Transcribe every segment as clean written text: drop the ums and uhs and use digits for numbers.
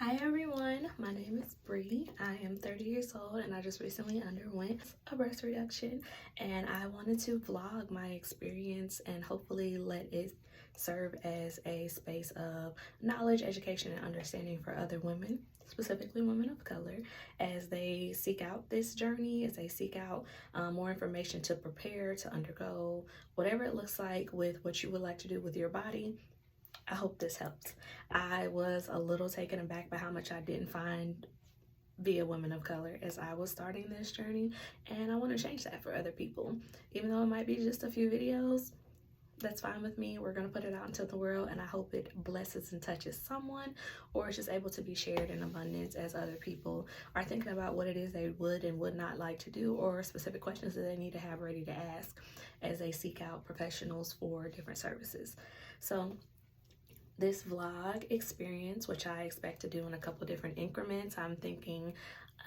Hi everyone, my name is Bree. I am 30 years old and I just recently underwent a breast reduction, and I wanted to vlog my experience and hopefully let it serve as a space of knowledge, education, and understanding for other women, specifically women of color, as they seek out this journey, as they seek out more information to prepare, to undergo, whatever it looks like with what you would like to do with your body. I hope this helps. I was a little taken aback by how much I didn't find via women of color as I was starting this journey, and I want to change that for other people. Even though it might be just a few videos, that's fine with me. We're going to put it out into the world, and I hope it blesses and touches someone, or it's just able to be shared in abundance as other people are thinking about what it is they would and would not like to do, or specific questions that they need to have ready to ask as they seek out professionals for different services. So this vlog experience, which I expect to do in a couple different increments, I'm thinking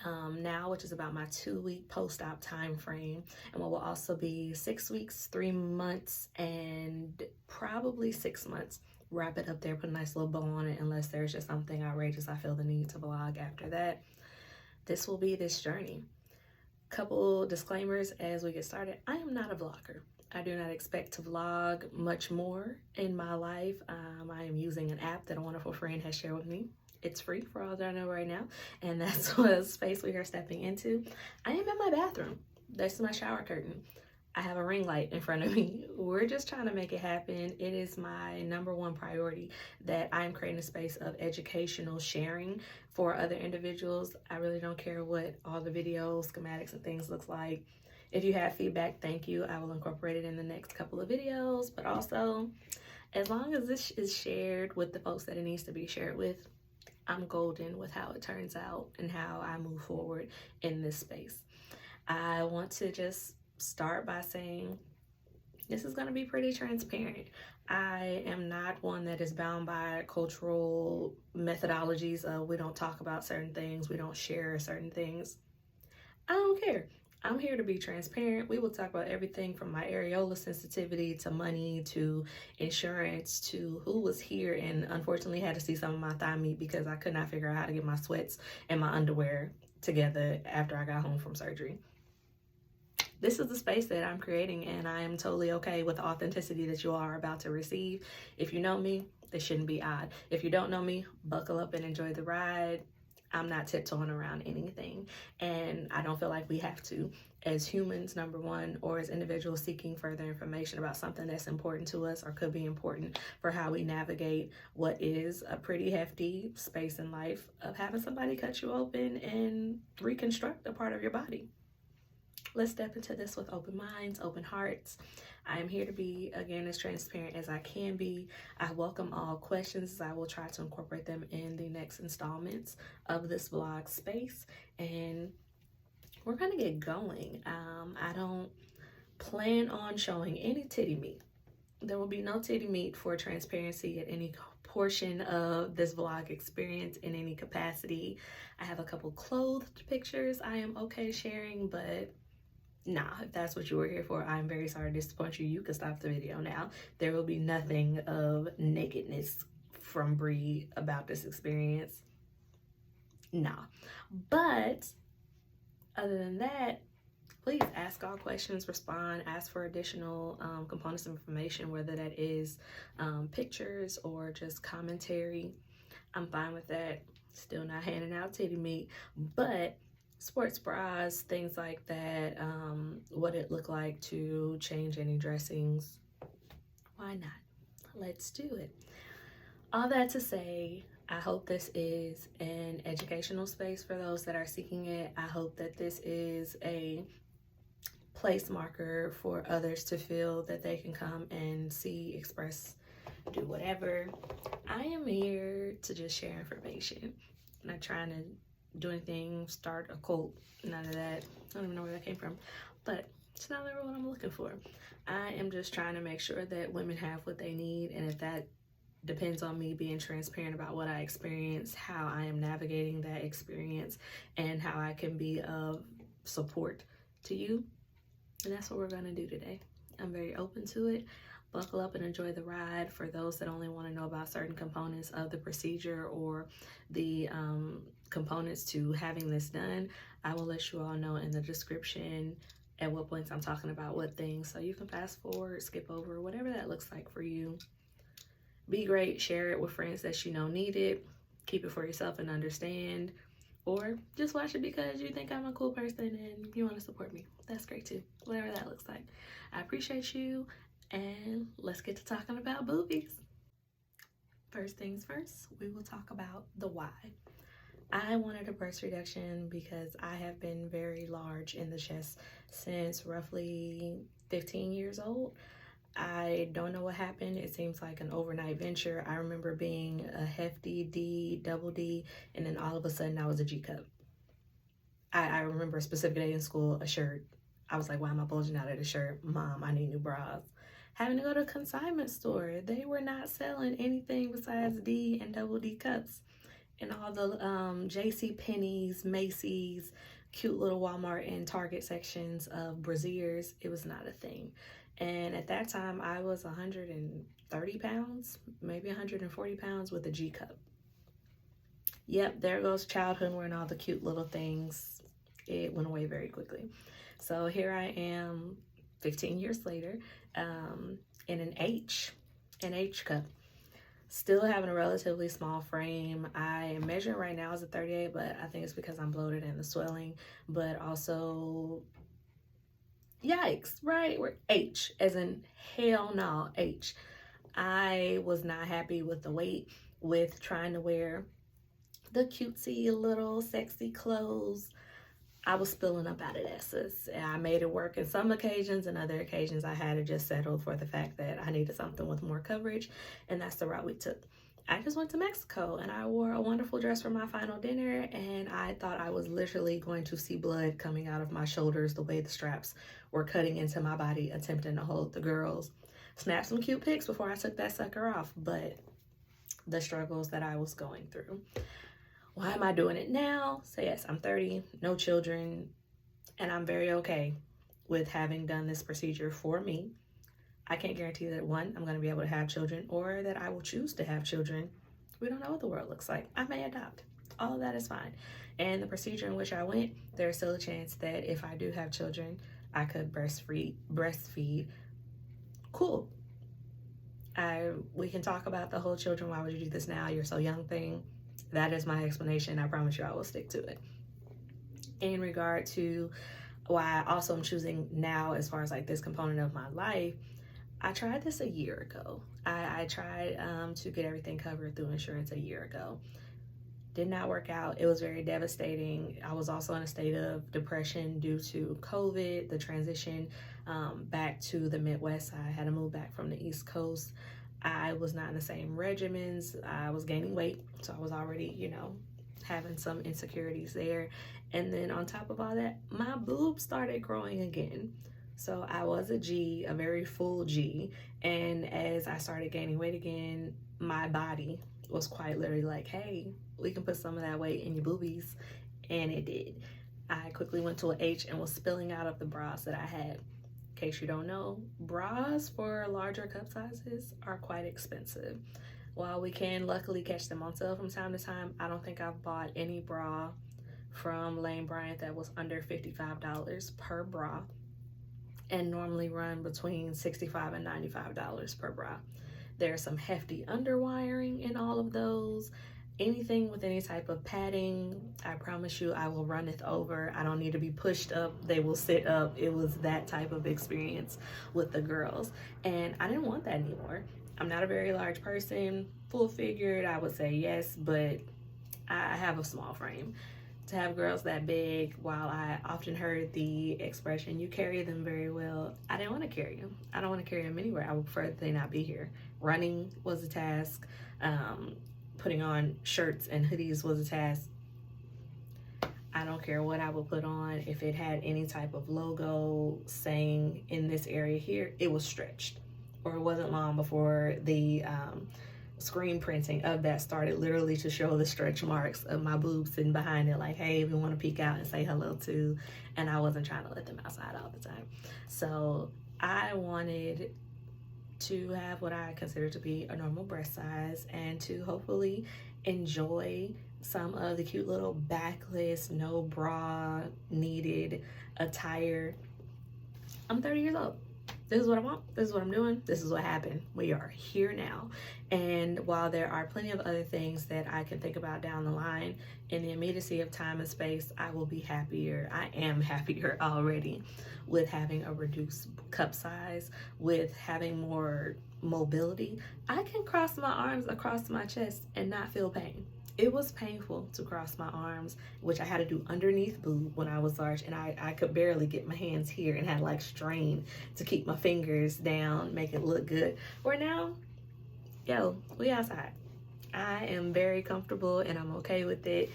now, which is about my 2-week post-op time frame, and what will also be 6 weeks, 3 months, and probably 6 months. Wrap it up there, put a nice little bow on it, unless there's just something outrageous I feel the need to vlog after that. This will be this journey. Couple disclaimers as we get started. I am not a vlogger. I do not expect to vlog much more in my life. I am using an app that a wonderful friend has shared with me. It's free for all that I know right now, and that's what space we are stepping into. I am in my bathroom. That's my shower curtain. I have a ring light in front of me. We're just trying to make it happen. It is my #1 priority that I'm creating a space of educational sharing for other individuals. I really don't care what all the videos, schematics, and things looks like. If you have feedback, thank you. I will incorporate it in the next couple of videos, but also as long as this is shared with the folks that it needs to be shared with, I'm golden with how it turns out and how I move forward in this space. I want to just start by saying this is going to be pretty transparent. I am not one that is bound by cultural methodologies of we don't talk about certain things, we don't share certain things. I don't care. I'm here to be transparent. We will talk about everything from my areola sensitivity to money to insurance to who was here and unfortunately had to see some of my thigh meat because I could not figure out how to get my sweats and my underwear together after I got home from surgery. This is the space that I'm creating, and I am totally okay with the authenticity that you all are about to receive. If you know me, this shouldn't be odd. If you don't know me, buckle up and enjoy the ride. I'm not tiptoeing around anything, and I don't feel like we have to as humans, #1, or as individuals seeking further information about something that's important to us or could be important for how we navigate what is a pretty hefty space in life of having somebody cut you open and reconstruct a part of your body. Let's step into this with open minds, open hearts. I am here to be, again, as transparent as I can be. I welcome all questions. I will try to incorporate them in the next installments of this vlog space. And we're going to get going. I don't plan on showing any titty meat. There will be no titty meat for transparency at any portion of this vlog experience in any capacity. I have a couple clothed pictures I am okay sharing, but nah, if that's what you were here for, I'm very sorry to disappoint you. You can stop the video now. There will be nothing of nakedness from Bree about this experience. Nah. But other than that, please ask all questions, respond, ask for additional components of information, whether that is pictures or just commentary. I'm fine with that. Still not handing out titty meat, but sports bras, things like that, what it looked like to change any dressings, why not? Let's do it. All that to say, I hope this is an educational space for those that are seeking it. I hope that this is a place marker for others to feel that they can come and see, express, do whatever. I am here to just share information. I'm not trying to do anything, start a cult, none of that. I don't even know where that came from, but it's not really what I'm looking for. I am just trying to make sure that women have what they need, and if that depends on me being transparent about what I experience, how I am navigating that experience, and how I can be of support to you, and that's what we're going to do today. I'm very open to it, buckle up and enjoy the ride. For those that only want to know about certain components of the procedure or the components to having this done, I will let you all know in the description at what points I'm talking about what things, so you can fast forward, skip over, whatever that looks like for you. Be great, share it with friends that you know need it, keep it for yourself and understand, or just watch it because you think I'm a cool person and you want to support me. That's great too, whatever that looks like. I appreciate you, and let's get to talking about boobies. First things first, we will talk about the why. I wanted a breast reduction because I have been very large in the chest since roughly 15 years old. I don't know what happened. It seems like an overnight venture. I remember being a hefty D, double D, and then all of a sudden I was a G cup. I remember a specific day in school, a shirt. I was like, why am I bulging out of the shirt? Mom, I need new bras. Having to go to a consignment store. They were not selling anything besides D and double D cups. And all the JC Penney's, Macy's, cute little Walmart and Target sections of brassieres, it was not a thing. And at that time, I was 130 pounds, maybe 140 pounds with a G cup. Yep, there goes childhood wearing all the cute little things. It went away very quickly. So here I am 15 years later in an H cup. Still having a relatively small frame. I am measuring right now as a 38, but I think it's because I'm bloated and the swelling, but also, yikes, right? We're H, as in hell no, H. I was not happy with the weight, with trying to wear the cutesy little sexy clothes. I was spilling up out of that, sis. I made it work in some occasions, and other occasions I had to just settle for the fact that I needed something with more coverage, and that's the route we took. I just went to Mexico and I wore a wonderful dress for my final dinner, and I thought I was literally going to see blood coming out of my shoulders the way the straps were cutting into my body, attempting to hold the girls. Snapped some cute pics before I took that sucker off, but the struggles that I was going through. Why am I doing it now? So yes, I'm 30, no children, and I'm very okay with having done this procedure for me. I can't guarantee that, one, I'm going to be able to have children, or that I will choose to have children. We don't know what the world looks like. I may adopt. All of that is fine. And the procedure in which I went, there's still a chance that if I do have children, I could breastfeed. Cool. We can talk about the whole children, why would you do this now, you're so young thing. That is my explanation. I promise you I will stick to it. In regard to why I also am choosing now as far as like this component of my life, I tried this a year ago. I tried to get everything covered through insurance a year ago. Did not work out. It was very devastating. I was also in a state of depression due to COVID, the transition back to the Midwest. I had to move back from the East Coast. I was not in the same regimens. I was gaining weight, so I was already, you know, having some insecurities there. And then on top of all that, my boobs started growing again. So I was a G, a very full G. And as I started gaining weight again, my body was quite literally like, hey, we can put some of that weight in your boobies. And it did. I quickly went to an H and was spilling out of the bras that I had. In case you don't know, bras for larger cup sizes are quite expensive. While we can luckily catch them on sale from time to time, I don't think I've bought any bra from Lane Bryant that was under $55 per bra, and normally run between $65 and $95 per bra. There's some hefty underwiring in all of those. Anything with any type of padding, I promise you I will run it over. I don't need to be pushed up. They will sit up. It was that type of experience with the girls. And I didn't want that anymore. I'm not a very large person. Full figured, I would say yes, but I have a small frame. To have girls that big, while I often heard the expression, you carry them very well, I didn't want to carry them. I don't want to carry them anywhere. I would prefer that they not be here. Running was a task. Putting on shirts and hoodies was a task. I don't care what I would put on. If it had any type of logo saying in this area here, it was stretched. Or it wasn't long before the screen printing of that started literally to show the stretch marks of my boobs sitting behind it, like, hey, if you want to peek out and say hello to. And I wasn't trying to let them outside all the time. So I wanted to have what I consider to be a normal breast size and to hopefully enjoy some of the cute little backless, no bra needed attire. I'm 30 years old. This is what I want. This is what I'm doing. This is what happened. We are here now. And while there are plenty of other things that I can think about down the line, in the immediacy of time and space, I will be happier. I am happier already with having a reduced cup size, with having more mobility. I can cross my arms across my chest and not feel pain. It was painful to cross my arms, which I had to do underneath boob when I was large, and I could barely get my hands here and had like strain to keep my fingers down, make it look good. Where now, yo, we outside. I am very comfortable and I'm okay with it.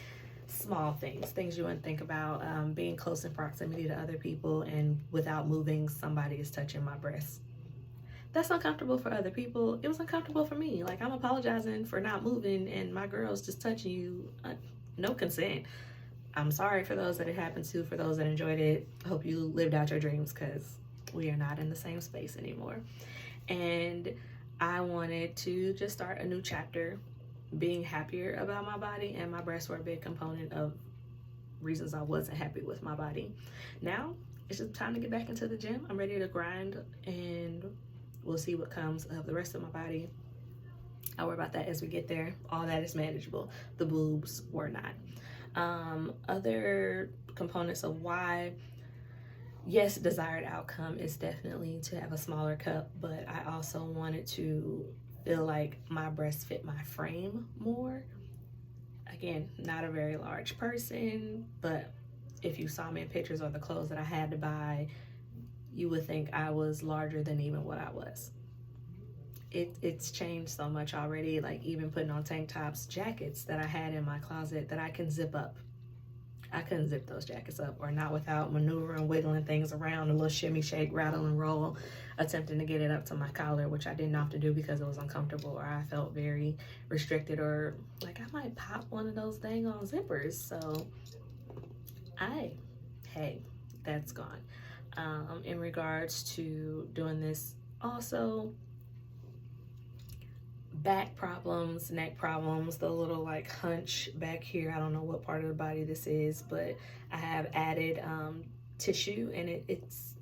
Small things you wouldn't think about, being close in proximity to other people and without moving, somebody is touching my breast. That's uncomfortable for other people. It was uncomfortable for me. Like, I'm apologizing for not moving and my girl's just touching you, no consent. I'm sorry for those that it happened to, for those that enjoyed it. I hope you lived out your dreams, because we are not in the same space anymore. And I wanted to just start a new chapter, being happier about my body, and my breasts were a big component of reasons I wasn't happy with my body. Now, it's just time to get back into the gym. I'm ready to grind, and we'll see what comes of the rest of my body. I'll worry about that as we get there. All that is manageable. The boobs were not. Other components of why, yes, desired outcome is definitely to have a smaller cup, but I also wanted to feel like my breasts fit my frame more. Again, not a very large person, but if you saw me in pictures or the clothes that I had to buy, you would think I was larger than even what I was. It's changed so much already, like even putting on tank tops, jackets that I had in my closet that I can zip up. I couldn't zip those jackets up, or not without maneuvering, wiggling things around, a little shimmy, shake, rattle, and roll, attempting to get it up to my collar, which I didn't have to do because it was uncomfortable, or I felt very restricted, or like I might pop one of those dang on zippers. So hey, that's gone. In regards to doing this, also back problems, neck problems, the little like hunch back here. I don't know what part of the body this is, but I have added tissue, and it's,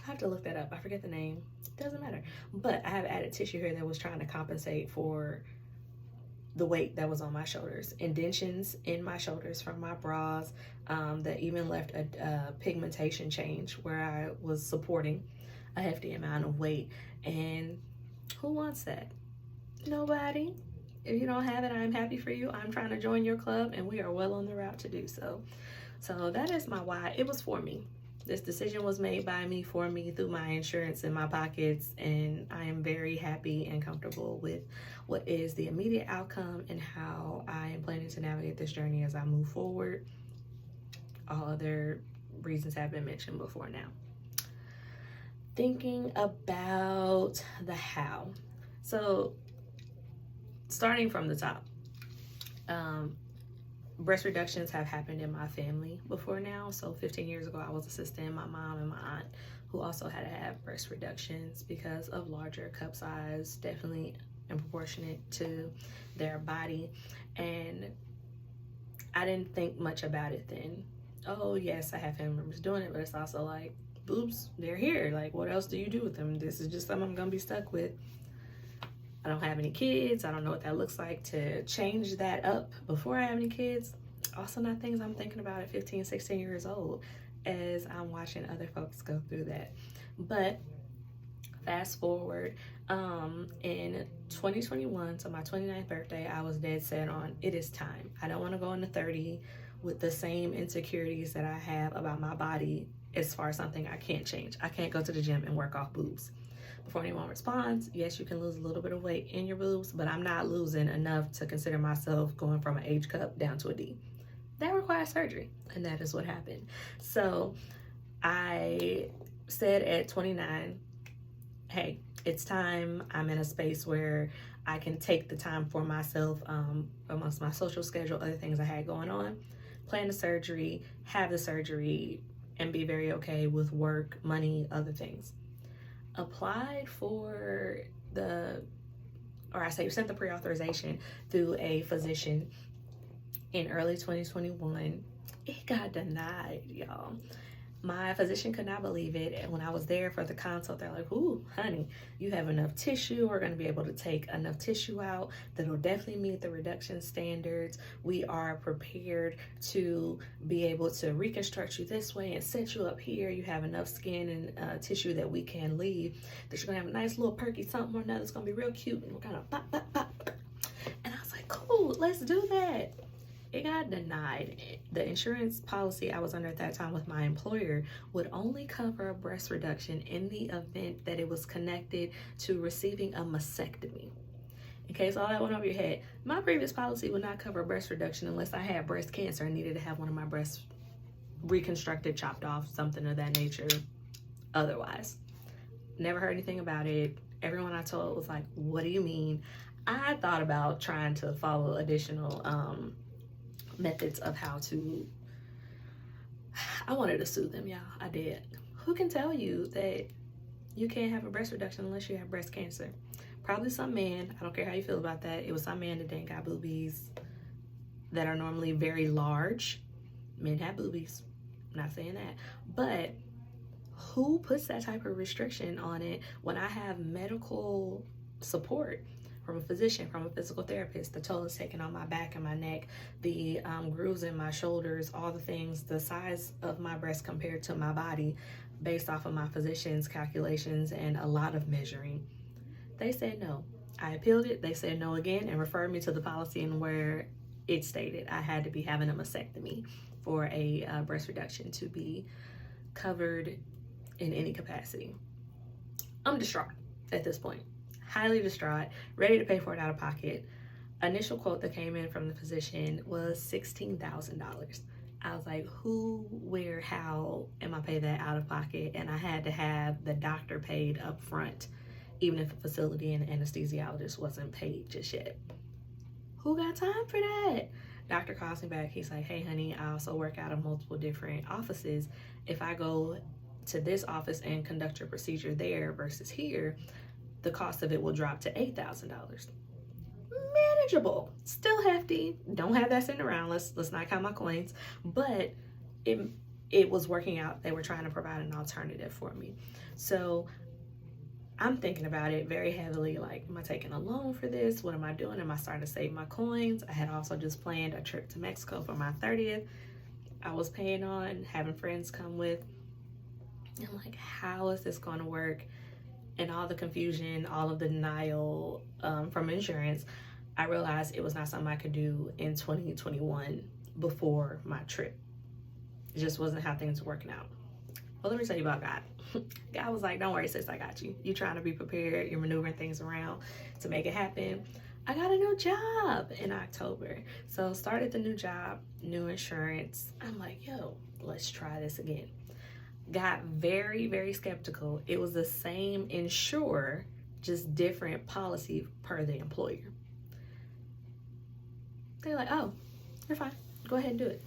I have to look that up. I forget the name. It doesn't matter. But I have added tissue here that was trying to compensate for the weight that was on my shoulders. Indentions in my shoulders from my bras, that even left a pigmentation change where I was supporting a hefty amount of weight. And who wants that? Nobody. If you don't have it, I'm happy for you. I'm trying to join your club, and we are well on the route to do so. So that is my why. It was for me. This decision was made by me, for me, through my insurance in my pockets, and I am very happy and comfortable with what is the immediate outcome and how I am planning to navigate this journey as I move forward. All other reasons have been mentioned before now. Thinking about the how. So starting from the top, breast reductions have happened in my family before now. So 15 years ago, I was assisting my mom and my aunt, who also had to have breast reductions because of larger cup size, definitely in proportionate to their body. And I didn't think much about it then. Oh yes, I have family members doing it, but it's also like, boobs, they're here. Like, what else do you do with them? This is just something I'm gonna be stuck with. I don't have any kids. I don't know what that looks like to change that up before I have any kids. Also not things I'm thinking about at 15, 16 years old as I'm watching other folks go through that. But fast forward, in 2021, so my 29th birthday, I was dead set on, it is time. I don't want to go into 30 with the same insecurities that I have about my body as far as something I can't change. I can't go to the gym and work off boobs. Before anyone responds, yes, you can lose a little bit of weight in your boobs, but I'm not losing enough to consider myself going from an H cup down to a D. That requires surgery, and that is what happened. So I said at 29, hey, it's time. I'm in a space where I can take the time for myself, amongst my social schedule, other things I had going on, plan the surgery, have the surgery, and be very okay with work, money, other things. applied for sent the pre-authorization through a physician in early 2021. It got denied, y'all. My physician could not believe it. And when I was there for the consult, they're like, ooh, honey, you have enough tissue. We're going to be able to take enough tissue out that'll definitely meet the reduction standards. We are prepared to be able to reconstruct you this way and set you up here. You have enough skin and tissue that we can leave, that you're going to have a nice little perky something or another that's going to be real cute. And we're going to pop, pop, pop. And I was like, cool, let's do that. It got denied. The insurance policy I was under at that time with my employer would only cover a breast reduction in the event that it was connected to receiving a mastectomy. In case all that went over your head, my previous policy would not cover a breast reduction unless I had breast cancer and needed to have one of my breasts reconstructed, chopped off, something of that nature. Otherwise, never heard anything about it. Everyone I told was like, what do you mean? I thought about trying to follow additional methods of how to, I wanted to sue them, y'all. I did. Who can tell you that you can't have a breast reduction unless you have breast cancer? Probably some man. I don't care how you feel about that. It was some man that didn't got boobies that are normally very large. Men have boobies. I'm not saying that. But who puts that type of restriction on it when I have medical support from a physician, from a physical therapist, the toll is taken on my back and my neck, the grooves in my shoulders, all the things, the size of my breast compared to my body based off of my physician's calculations and a lot of measuring. They said no. I appealed it. They said no again and referred me to the policy and where it stated I had to be having a mastectomy for a breast reduction to be covered in any capacity. I'm distraught at this point. Highly distraught, ready to pay for it out of pocket. Initial quote that came in from the physician was $16,000. I was like, who, where, how am I paying that out of pocket? And I had to have the doctor paid up front, even if the facility and the anesthesiologist wasn't paid just yet. Who got time for that? Doctor calls me back. He's like, hey, honey, I also work out of multiple different offices. If I go to this office and conduct your procedure there versus here, the cost of it will drop to $8,000. Manageable, still hefty. Don't have that sitting around. Let's not count my coins. But it was working out. They were trying to provide an alternative for me. So I'm thinking about it very heavily. Like, am I taking a loan for this? What am I doing? Am I starting to save my coins? I had also just planned a trip to Mexico for my 30th. I was paying on having friends come with. I'm like, how is this going to work? And all the confusion, all of the denial from insurance, I realized it was not something I could do in 2021 before my trip. It just wasn't how things were working out. Well, let me tell you about God. God was like, don't worry, sis, I got you. You're trying to be prepared. You're maneuvering things around to make it happen. I got a new job in October. So started the new job, new insurance. I'm like, yo, let's try this again. Got very, very skeptical. It was the same insurer, just different policy per the employer. They're like, oh, you're fine. Go ahead and do it.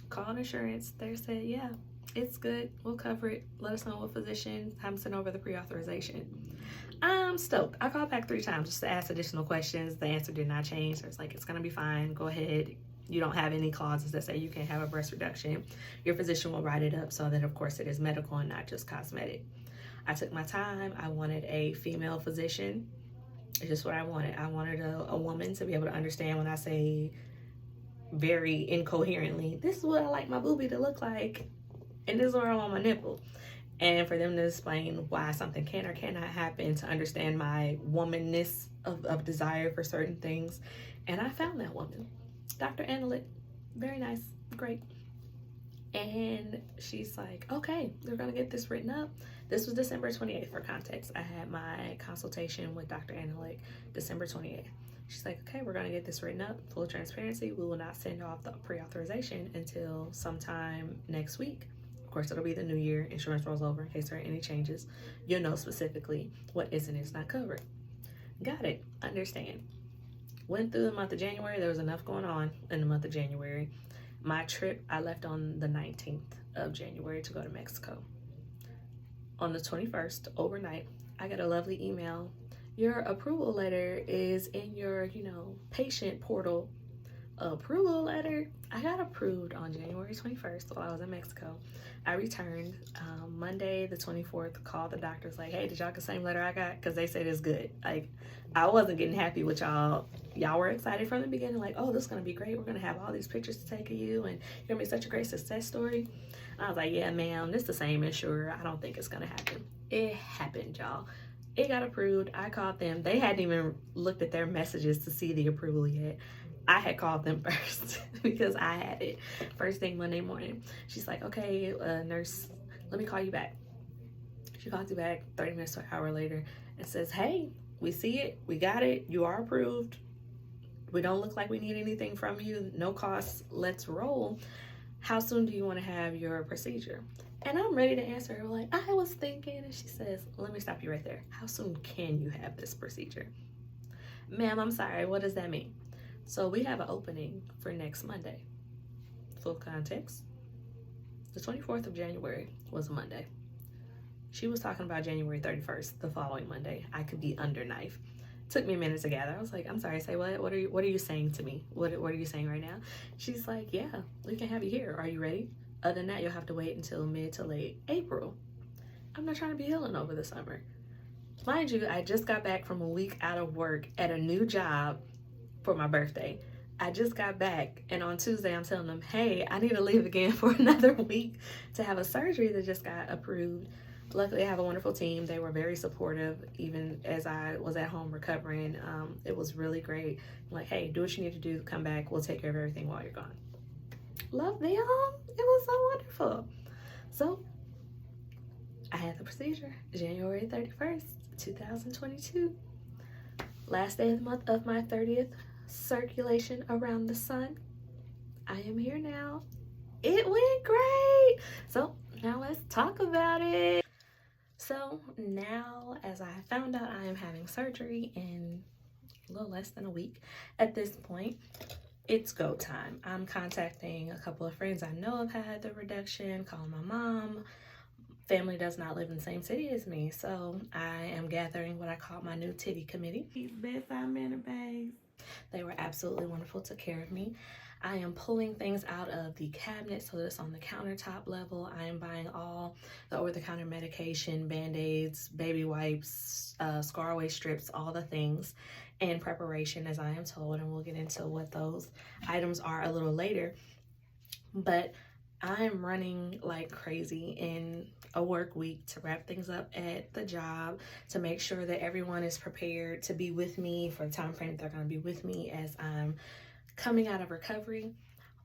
Called insurance. They said, yeah, it's good. We'll cover it. Let us know what physician. I'm sending over the pre-authorization. I'm stoked. I called back 3 times just to ask additional questions. The answer did not change. It's like, it's going to be fine. Go ahead. You don't have any clauses that say you can't have a breast reduction. Your physician will write it up so that, of course, it is medical and not just cosmetic. I took my time. I wanted a female physician. It's just what I wanted. I wanted a woman to be able to understand when I say very incoherently, this is what I like my boobie to look like, and this is where I want my nipple. And for them to explain why something can or cannot happen, to understand my womanness of desire for certain things. And I found that woman. Dr. Annalette, very nice, great. And she's like, okay, we're gonna get this written up. This was December 28th for context. I had my consultation with Dr. Annalette December 28th. She's like, okay, we're gonna get this written up. Full transparency, we will not send off the pre-authorization until sometime next week. Of course, it'll be the new year. Insurance rolls over in case there are any changes. You'll know specifically what is and is not covered. Got it, understand. Went through the month of January. There was enough going on in the month of January. My trip, I left on the 19th of January to go to Mexico. On the 21st, overnight, I got a lovely email. Your approval letter is in your, patient portal. Approval letter. I got approved on January 21st while I was in Mexico. I returned Monday the 24th, called the doctors like, hey, did y'all get the same letter I got? Because they said it's good. Like, I wasn't getting happy with y'all. Y'all were excited from the beginning, like, oh, this is going to be great. We're going to have all these pictures to take of you, and you're going to be such a great success story. And I was like, yeah, ma'am, this is the same insurer. I don't think it's going to happen. It happened, y'all. It got approved. I called them. They hadn't even looked at their messages to see the approval yet. I had called them first because I had it first thing Monday morning. She's like, okay, nurse, let me call you back. She calls you back 30 minutes to an hour later and says, hey, we see it. We got it. You are approved. We don't look like we need anything from you. No costs. Let's roll. How soon do you want to have your procedure? And I'm ready to answer her like, I was thinking. And she says, let me stop you right there. How soon can you have this procedure? Ma'am, I'm sorry. What does that mean? So we have an opening for next Monday. Full context. The 24th of January was a Monday. She was talking about January 31st, the following Monday. I could be under knife. Took me a minute to gather. I was like, I'm sorry, say what? What are you saying to me? What are you saying right now? She's like, yeah, we can have you here. Are you ready? Other than that, you'll have to wait until mid to late April. I'm not trying to be healing over the summer. Mind you, I just got back from a week out of work at a new job for my birthday. I just got back, and on Tuesday I'm telling them, hey, I need to leave again for another week to have a surgery that just got approved. Luckily, I have a wonderful team. They were very supportive, even as I was at home recovering. It was really great. Like, hey, do what you need to do. Come back. We'll take care of everything while you're gone. Love them. It was so wonderful. So, I had the procedure January 31st, 2022. Last day of the month of my 30th circulation around the sun. I am here now. It went great. So, now let's talk about it. So now, as I found out I am having surgery in a little less than a week, at this point, it's go time. I'm contacting a couple of friends I know have had the reduction, calling my mom. Family does not live in the same city as me, so I am gathering what I call my new titty committee. These bedside manner bags. They were absolutely wonderful, took care of me. I am pulling things out of the cabinet so that it's on the countertop level. I am buying all the over-the-counter medication, Band-Aids, baby wipes, scar away strips, all the things in preparation as I am told, and we'll get into what those items are a little later. But I'm running like crazy in a work week to wrap things up at the job, to make sure that everyone is prepared to be with me for the time frame they're going to be with me as I'm coming out of recovery.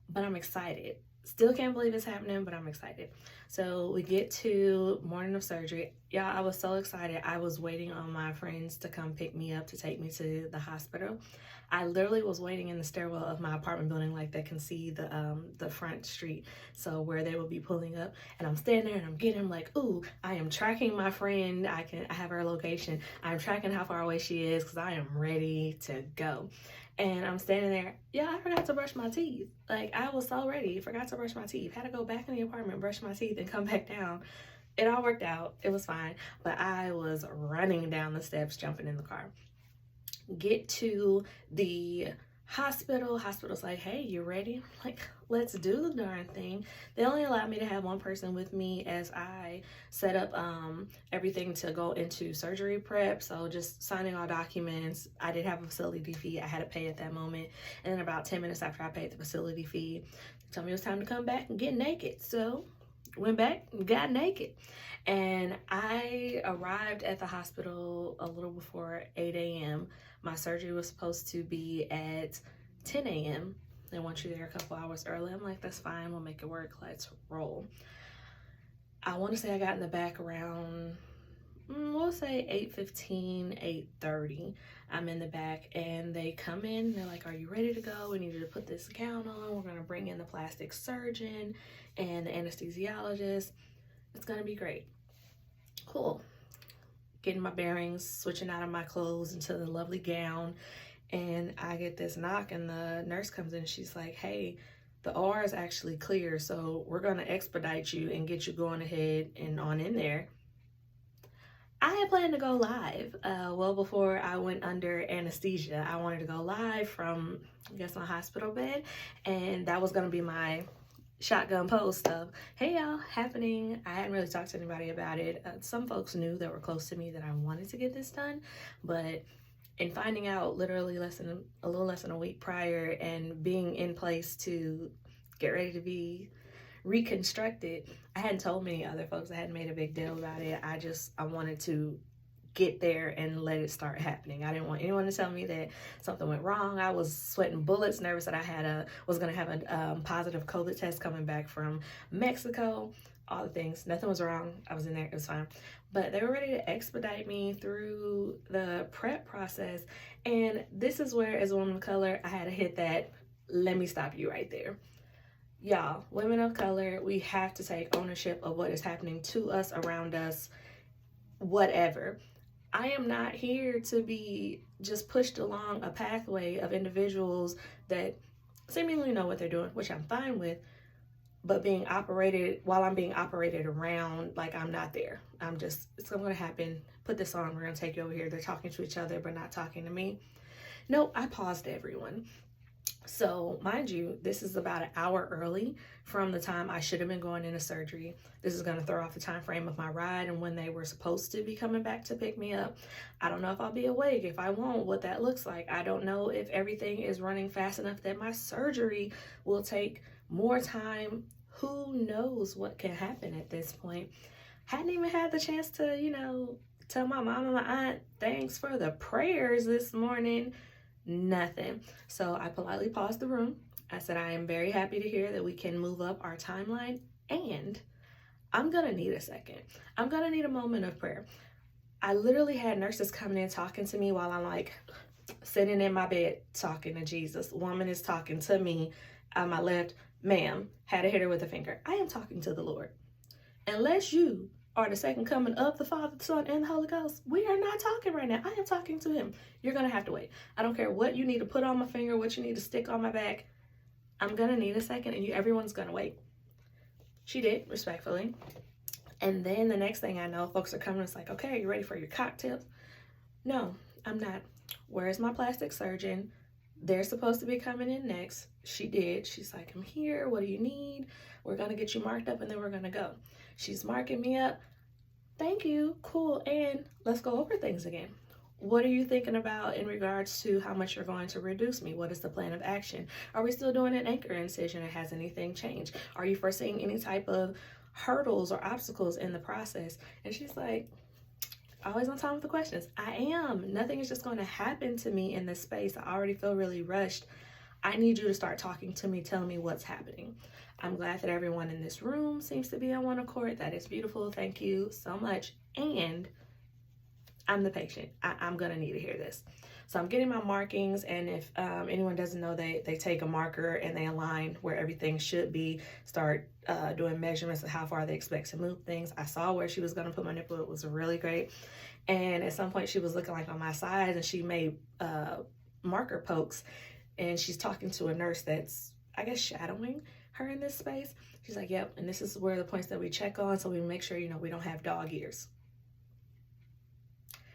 But I'm excited. Still can't believe it's happening, but I'm excited. So we get to morning of surgery. Y'all, I was so excited. I was waiting on my friends to come pick me up to take me to the hospital. I literally was waiting in the stairwell of my apartment building, like they can see the front street, so where they will be pulling up. And I'm standing there and I'm getting like, ooh, I am tracking my friend. I have her location. I'm tracking how far away she is because I am ready to go. And I'm standing there. Yeah, I forgot to brush my teeth. Like, I was so ready. Forgot to brush my teeth. Had to go back in the apartment, brush my teeth, and come back down. It all worked out. It was fine. But I was running down the steps, jumping in the car. Get to the hospital. Hospital's like, hey, you ready? I'm like, let's do the darn thing. They only allowed me to have one person with me as I set up everything to go into surgery prep. So just signing all documents. I did have a facility fee I had to pay at that moment. And then about 10 minutes after I paid the facility fee, they told me it was time to come back and get naked. So went back and got naked. And I arrived at the hospital a little before 8 a.m. My surgery was supposed to be at 10 a.m. They want you there a couple hours early. I'm like, that's fine. We'll make it work. Let's roll. I want to say I got in the back around, we'll say 8:15, 8:30. I'm in the back and they come in. They're like, are you ready to go? We need you to put this gown on. We're going to bring in the plastic surgeon and the anesthesiologist. It's going to be great. Cool. Getting my bearings, switching out of my clothes into the lovely gown. And I get this knock and the nurse comes in. She's like, hey, the OR is actually clear. So we're going to expedite you and get you going ahead and on in there. I had planned to go live well before I went under anesthesia. I wanted to go live from, I guess, my hospital bed, and that was going to be my shotgun post of, hey y'all, happening. I hadn't really talked to anybody about it. Some folks knew that were close to me that I wanted to get this done, but in finding out literally a little less than a week prior and being in place to get ready to be reconstructed, I hadn't told many other folks. I hadn't made a big deal about it. I wanted to get there and let it start happening. I didn't want anyone to tell me that something went wrong. I was sweating bullets, nervous that I was going to have a positive COVID test coming back from Mexico. All the things. Nothing was wrong. I was in there. It was fine. But they were ready to expedite me through the prep process. And this is where, as a woman of color, I had to hit that, let me stop you right there. Y'all, women of color, we have to take ownership of what is happening to us, around us, whatever. I am not here to be just pushed along a pathway of individuals that seemingly know what they're doing, which I'm fine with, but while I'm being operated around like I'm not there. It's going to happen. Put this on, we're going to take you over here. They're talking to each other, but not talking to me. No, I paused everyone. So mind you, this is about an hour early from the time I should have been going into surgery. This is going to throw off the time frame of my ride and when they were supposed to be coming back to pick me up. I don't know if I'll be awake, if I won't, what that looks like. I don't know if everything is running fast enough that my surgery will take more time. Who knows what can happen at this point? Hadn't even had the chance to, tell my mom and my aunt, thanks for the prayers this morning. Nothing. So I politely paused the room. I said, I am very happy to hear that we can move up our timeline, and I'm going to need a second. I'm going to need a moment of prayer. I literally had nurses coming in talking to me while I'm like sitting in my bed talking to Jesus. Woman is talking to me on my left. Ma'am, had to hit her with a finger. I am talking to the Lord. Unless you are the second coming of the Father, the Son, and the Holy Ghost, we are not talking right now. I am talking to him. You're going to have to wait. I don't care what you need to put on my finger, what you need to stick on my back. I'm going to need a second, and everyone's going to wait. She did, respectfully. And then the next thing I know, folks are coming. It's like, okay, are you ready for your cocktails? No, I'm not. Where's my plastic surgeon? They're supposed to be coming in next. She did. She's like, I'm here. What do you need? We're going to get you marked up, and then we're going to go. She's marking me up. Thank you. Cool. And let's go over things again. What are you thinking about in regards to how much you're going to reduce me? What is the plan of action? Are we still doing an anchor incision, or has anything changed? Are you foreseeing any type of hurdles or obstacles in the process? And she's like, always on time with the questions. I am. Nothing is just going to happen to me in this space. I already feel really rushed. I need you to start talking to me, telling me what's happening. I'm glad that everyone in this room seems to be on one accord. That is beautiful. Thank you so much. And I'm the patient. I'm going to need to hear this. So I'm getting my markings. And if anyone doesn't know, they take a marker and they align where everything should be, start doing measurements of how far they expect to move things. I saw where she was going to put my nipple. It was really great. And at some point she was looking like on my side, and she made marker pokes. And she's talking to a nurse that's, I guess, shadowing her in this space. She's like, yep, and this is where the points that we check on, so we make sure, we don't have dog ears.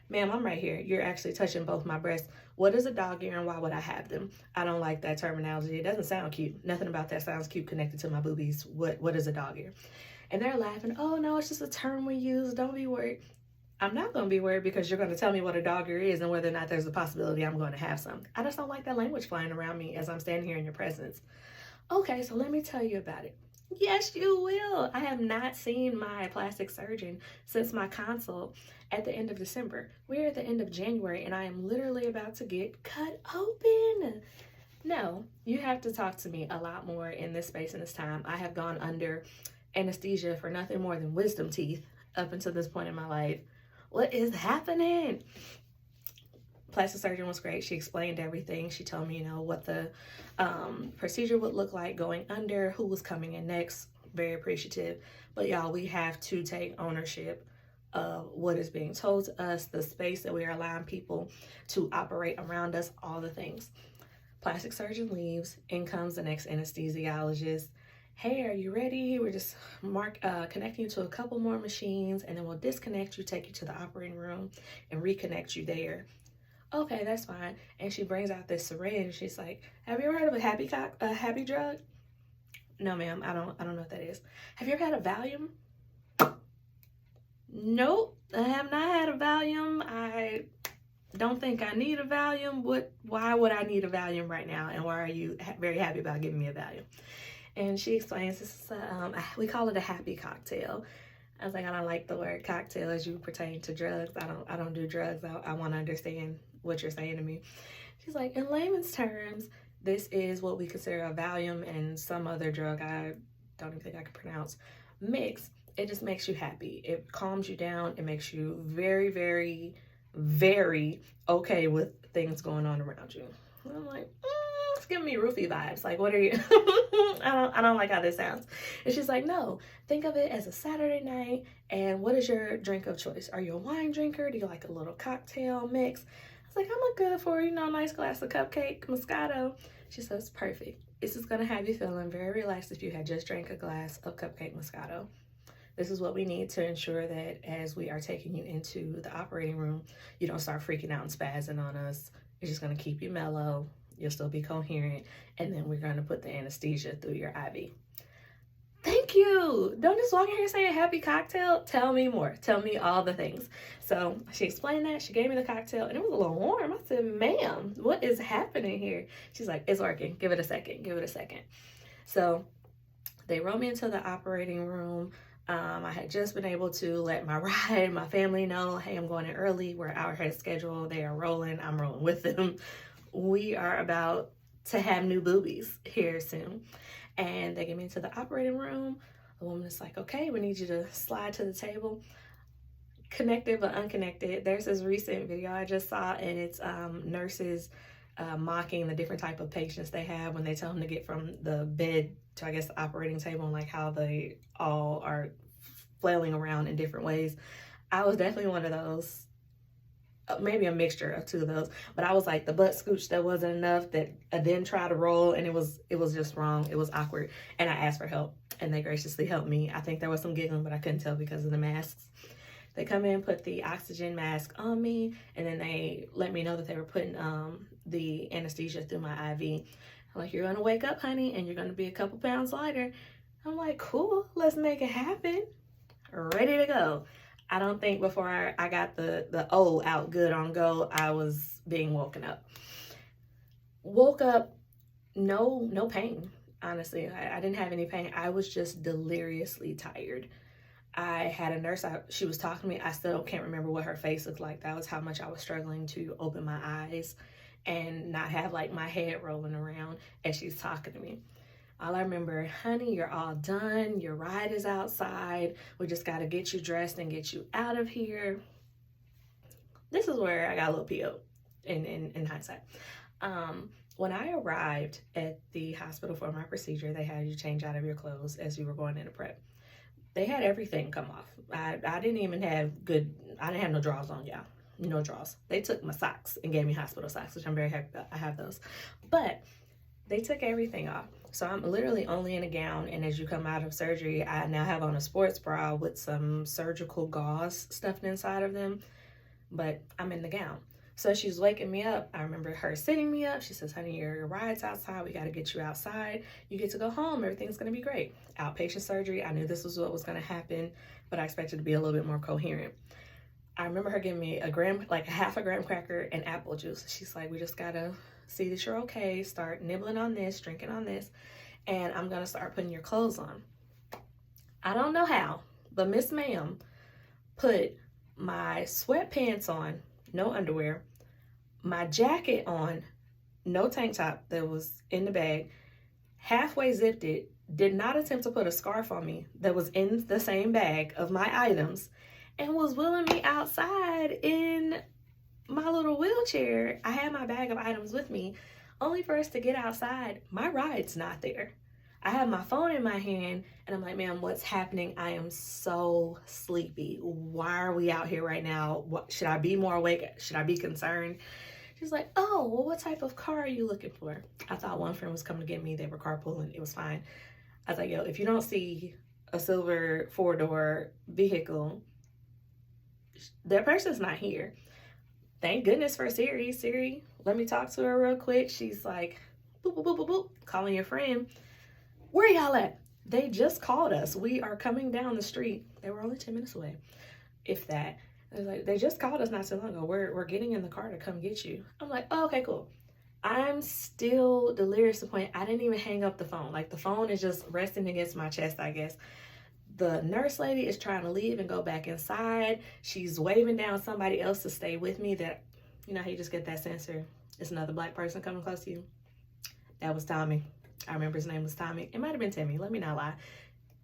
Ma'am, I'm right here. You're actually touching both my breasts. What is a dog ear and why would I have them? I don't like that terminology. It doesn't sound cute. Nothing about that sounds cute connected to my boobies. What is a dog ear? And they're laughing. Oh, no, it's just a term we use. Don't be worried. I'm not going to be worried because you're going to tell me what a dog ear is and whether or not there's a possibility I'm going to have some. I just don't like that language flying around me as I'm standing here in your presence. Okay, so let me tell you about it. Yes, you will. I have not seen my plastic surgeon since my consult at the end of December. We're at the end of January, and I am literally about to get cut open. No, you have to talk to me a lot more in this space and this time. I have gone under anesthesia for nothing more than wisdom teeth up until this point in my life. What is happening? Plastic surgeon was great. She explained everything. She told me, what the procedure would look like going under, who was coming in next. Very appreciative. But y'all, we have to take ownership of what is being told to us, the space that we are allowing people to operate around us, all the things. Plastic surgeon leaves, in comes the next anesthesiologist. hey, are you ready? We're just connecting you to a couple more machines, and then we'll disconnect you, take you to the operating room, and reconnect you there. Okay, that's fine. And she brings out this syringe. She's like, have you ever heard of a happy drug? No, ma'am, I don't know what that is. Have you ever had a Valium? Nope, I have not had a Valium. I don't think I need a Valium. Why would I need a Valium right now? And why are you very happy about giving me a Valium? And she explains this is we call it a happy cocktail. I was like, I don't like the word cocktail as you pertain to drugs. I don't do drugs. I want to understand what you're saying to me. She's like, in layman's terms, this is what we consider a Valium and some other drug I don't even think I can pronounce mix. It just makes you happy. It calms you down. It makes you very, very, very okay with things going on around you. And I'm like, it's giving me roofie vibes. Like, what are you? I don't like how this sounds. And she's like, no, think of it as a Saturday night. And what is your drink of choice? Are you a wine drinker? Do you like a little cocktail mix? I was like, I'm a good for, a nice glass of cupcake Moscato. She says, perfect. This is going to have you feeling very relaxed if you had just drank a glass of cupcake Moscato. This is what we need to ensure that as we are taking you into the operating room, you don't start freaking out and spazzing on us. It's just going to keep you mellow. You'll still be coherent. And then we're going to put the anesthesia through your IV. Thank you. Don't just walk in here saying happy cocktail. Tell me more. Tell me all the things. So she explained that. She gave me the cocktail and it was a little warm. I said, ma'am, what is happening here? She's like, it's working. Give it a second. Give it a second. So they rolled me into the operating room. I had just been able to let my family know, hey, I'm going in early. We're hour ahead of schedule. They are rolling. I'm rolling with them. We are about to have new boobies here soon. And they get me into the operating room. The woman is like, okay, we need you to slide to the table. Connected but unconnected. There's this recent video I just saw, and it's nurses mocking the different type of patients they have when they tell them to get from the bed to, I guess, the operating table, and like how they all are flailing around in different ways. I was definitely one of those. Maybe a mixture of two of those, but I was like the butt scooch that wasn't enough, that I then tried to roll, and it was just wrong. It was awkward, and I asked for help, and they graciously helped me. I think there was some giggling, but I couldn't tell because of the masks. They come in, put the oxygen mask on me, and then they let me know that they were putting the anesthesia through my IV. I'm like, you're gonna wake up, honey, and you're gonna be a couple pounds lighter. I'm like, cool, let's make it happen. Ready to go. I don't think before I got the O out good on go, I was being woken up. Woke up, no pain, honestly. I didn't have any pain. I was just deliriously tired. I had a nurse, she was talking to me. I still can't remember what her face looked like. That was how much I was struggling to open my eyes and not have like my head rolling around as she's talking to me. All I remember, honey, you're all done. Your ride is outside. We just got to get you dressed and get you out of here. This is where I got a little PO in hindsight. When I arrived at the hospital for my procedure, they had you change out of your clothes as you were going into prep. They had everything come off. I didn't even have I didn't have no drawers on, y'all. No drawers. They took my socks and gave me hospital socks, which I'm very happy about. I have those. But they took everything off. So I'm literally only in a gown, and as you come out of surgery, I now have on a sports bra with some surgical gauze stuffed inside of them, but I'm in the gown. So she's waking me up. I remember her sitting me up. She says, honey, your ride's outside. We got to get you outside. You get to go home. Everything's going to be great. Outpatient surgery. I knew this was what was going to happen, but I expected to be a little bit more coherent. I remember her giving me a half a graham cracker and apple juice. She's like, we just got to see that you're okay. Start nibbling on this, drinking on this, and I'm going to start putting your clothes on. I don't know how, but Miss Ma'am put my sweatpants on, no underwear, my jacket on, no tank top that was in the bag, halfway zipped it, did not attempt to put a scarf on me that was in the same bag of my items, and was wheeling me outside in my little wheelchair. I had my bag of items with me, only for us to get outside. My ride's not there. I have my phone in my hand, and I'm like, ma'am, what's happening? I am so sleepy. Why are we out here right now? Should I be more awake? Should I be concerned? She's like, oh, well, what type of car are you looking for? I thought one friend was coming to get me. They were carpooling. It was fine. I was like, yo, if you don't see a silver 4-door vehicle, that person's not here. Thank goodness for Siri. Siri, let me talk to her real quick. She's like, boop, boop, boop, boop, boop, calling your friend. Where y'all at? They just called us. We are coming down the street. They were only 10 minutes away, if that. I was like, they just called us not so long ago. We're getting in the car to come get you. I'm like, oh, okay, cool. I'm still delirious to the point I didn't even hang up the phone. Like, the phone is just resting against my chest, I guess. The nurse lady is trying to leave and go back inside. She's waving down somebody else to stay with me. That, you know how you just get that sensor? It's another black person coming close to you. That was Tommy. I remember his name was Tommy. It might have been Timmy. Let me not lie.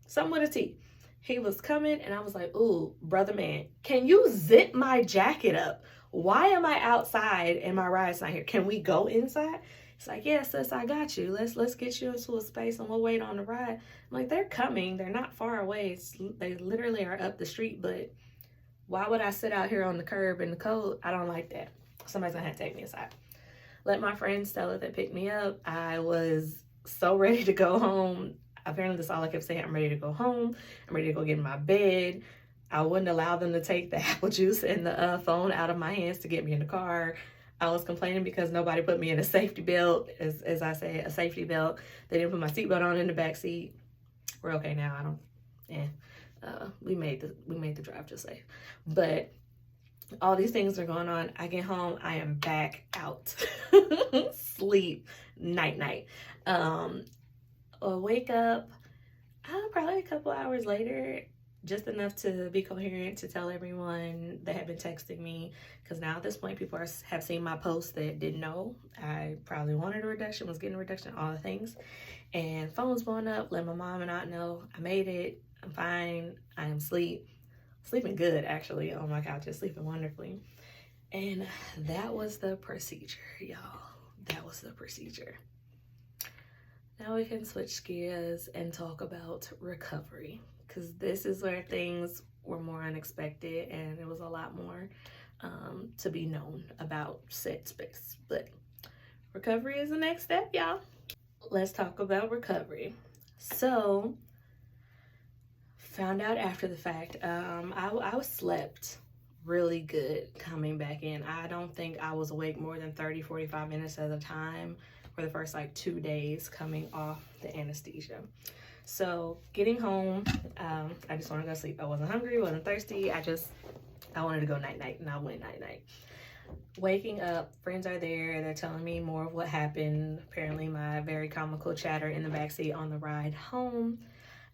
Something with a T. He was coming and I was like, ooh, brother man, can you zip my jacket up? Why am I outside and my ride's not here? Can we go inside? It's like, yeah, sis, I got you. Let's get you into a space and we'll wait on the ride. I'm like, they're coming. They're not far away. They literally are up the street, but why would I sit out here on the curb in the cold? I don't like that. Somebody's gonna have to take me inside. Let my friend Stella that picked me up. I was so ready to go home. Apparently that's all I kept saying. I'm ready to go home. I'm ready to go get in my bed. I wouldn't allow them to take the apple juice and the phone out of my hands to get me in the car. I was complaining because nobody put me in a safety belt. As I said, a safety belt. They didn't put my seatbelt on in the back seat. We're okay now. We made the drive just safe. But all these things are going on. I get home. I am back out. Sleep. Night. Wake up probably a couple hours later, just enough to be coherent to tell everyone that had been texting me, because now at this point people have seen my post that didn't know I probably wanted a reduction, was getting a reduction, all the things, and phone's blowing up. Let my mom and aunt know I made it. I'm fine. I am sleeping good, actually, on my couch, just sleeping wonderfully. And that was the procedure, y'all. That was the procedure. Now we can switch gears and talk about recovery, because this is where things were more unexpected and it was a lot more to be known about said space. But recovery is the next step, y'all. Let's talk about recovery. So, found out after the fact, I was slept really good coming back in. I don't think I was awake more than 30-45 minutes at a time for the first like 2 days coming off the anesthesia. So getting home, I just wanted to go sleep. I wasn't hungry, wasn't thirsty. I wanted to go night, and I went night. Waking up, friends are there. They're telling me more of what happened. Apparently my very comical chatter in the backseat on the ride home.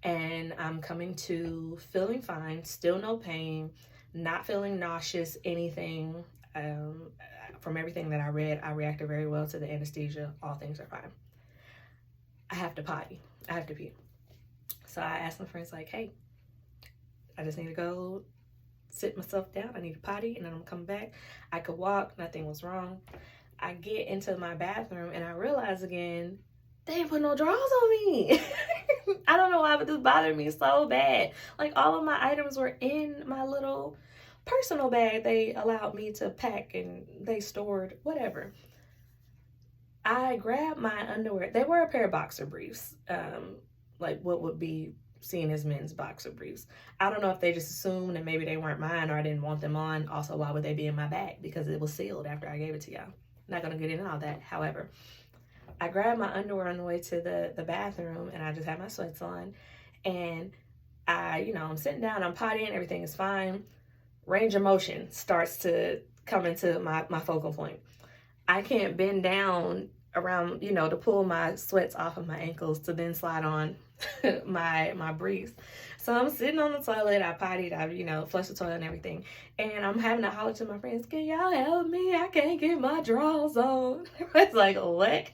And I'm coming to feeling fine, still no pain, not feeling nauseous, anything. From everything that I read, I reacted very well to the anesthesia. All things are fine. I have to potty. I have to pee. So I asked my friends, like, hey, I just need to go sit myself down. I need to potty, and then I'm coming back. I could walk. Nothing was wrong. I get into my bathroom, and I realize again, they didn't put no drawers on me. I don't know why, but this bothered me so bad. Like, all of my items were in my little personal bag they allowed me to pack, and they stored whatever. I grabbed my underwear. They were a pair of boxer briefs, like what would be seen as men's boxer briefs. I don't know if they just assumed that maybe they weren't mine or I didn't want them on. Also, why would they be in my bag? Because it was sealed after I gave it to y'all. Not gonna get into all that. However, I grabbed my underwear on the way to the bathroom, and I just had my sweats on, and I'm sitting down, I'm pottying, everything is fine. Range of motion starts to come into my focal point. I can't bend down around, to pull my sweats off of my ankles to then slide on my briefs. So I'm sitting on the toilet, I pottied, I flushed the toilet and everything. And I'm having to holler to my friends, can y'all help me? I can't get my drawers on. It's like, what?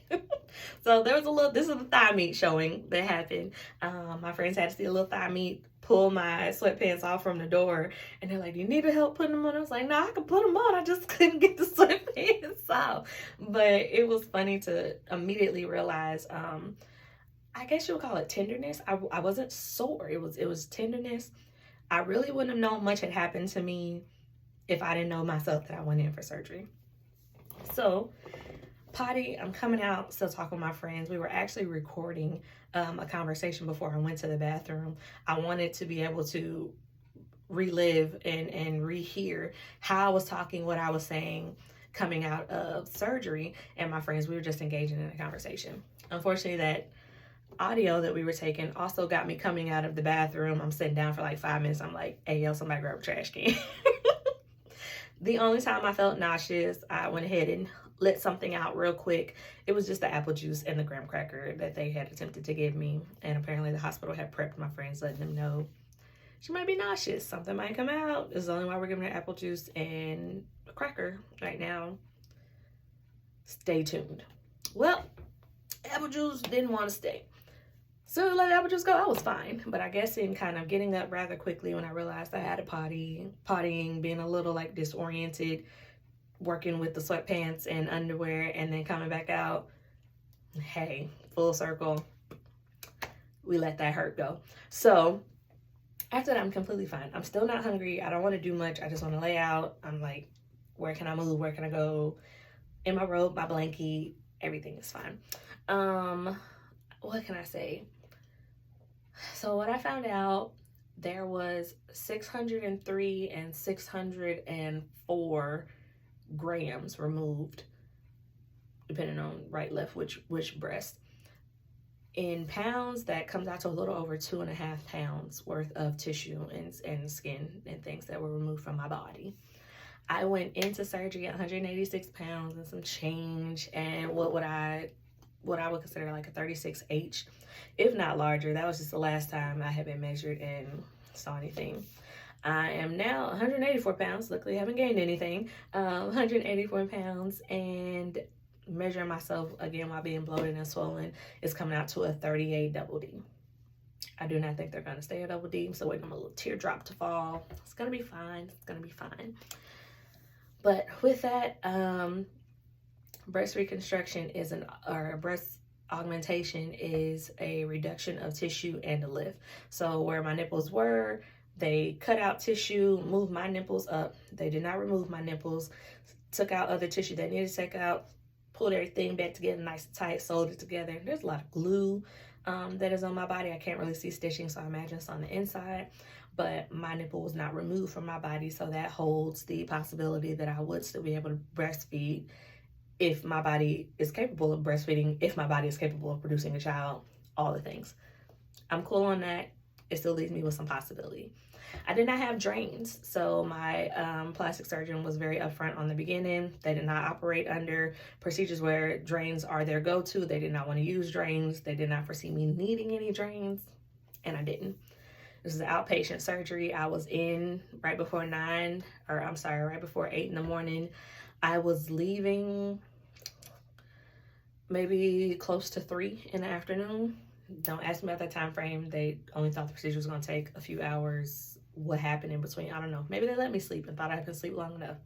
So there was this is the thigh meat showing that happened. My friends had to see a little thigh meat pull my sweatpants off from the door, and they're like, do you need help putting them on? I was like, no, I can put them on, I just couldn't get the sweatpants off. But it was funny to immediately realize, I guess you would call it tenderness. I wasn't sore, it was tenderness. I really wouldn't have known much had happened to me if I didn't know myself that I went in for surgery. So potty, I'm coming out, still talking with my friends. We were actually recording a conversation before I went to the bathroom. I wanted to be able to relive and rehear how I was talking, what I was saying coming out of surgery. And my friends, we were just engaging in a conversation. Unfortunately, that audio that we were taking also got me coming out of the bathroom. I'm sitting down for like 5 minutes. I'm like, hey, yo, somebody grab a trash can. The only time I felt nauseous, I went ahead and let something out real quick. It was just the apple juice and the graham cracker that they had attempted to give me. And apparently the hospital had prepped my friends, letting them know she might be nauseous. Something might come out. This is the only why we're giving her apple juice and a cracker right now. Stay tuned. Well, apple juice didn't want to stay. So let apple juice go. I was fine. But I guess in kind of getting up rather quickly when I realized I had a pottying, being a little like disoriented, working with the sweatpants and underwear, and then coming back out, hey, full circle, we let that hurt go. So after that, I'm completely fine. I'm still not hungry. I don't want to do much. I just want to lay out. I'm like, where can I move? Where can I go? In my robe, my blankie, everything is fine. What can I say? So what I found out, there was 603 and 604 grams removed, depending on right, left, which breast. In pounds, that comes out to a little over 2.5 pounds worth of tissue and skin and things that were removed from my body. I went into surgery at 186 pounds and some change, and what I would consider like a 36H, if not larger. That was just the last time I had been measured and saw anything. I am now 184 pounds. Luckily, I haven't gained anything. 184 pounds, and measuring myself again while being bloated and swollen is coming out to a 38 double D. I do not think they're going to stay a double D. I'm still waiting on a little teardrop to fall. It's going to be fine. It's going to be fine. But with that, breast reconstruction or breast augmentation is a reduction of tissue and a lift. So where my nipples were, they cut out tissue, moved my nipples up. They did not remove my nipples, took out other tissue they needed to take out, pulled everything back together nice and tight, sewed it together. There's a lot of glue that is on my body. I can't really see stitching, so I imagine it's on the inside. But my nipple was not removed from my body, so that holds the possibility that I would still be able to breastfeed if my body is capable of breastfeeding, if my body is capable of producing a child, all the things. I'm cool on that. It still leaves me with some possibility. I did not have drains, so my plastic surgeon was very upfront on the beginning. They did not operate under procedures where drains are their go-to. They did not want to use drains. They did not foresee me needing any drains, and I didn't. This is outpatient surgery. I was in right before 8 in the morning. I was leaving maybe close to 3 in the afternoon. Don't ask me about that time frame. They only thought the procedure was going to take a few hours. What happened in between, I don't know. Maybe they let me sleep and thought I could sleep long enough.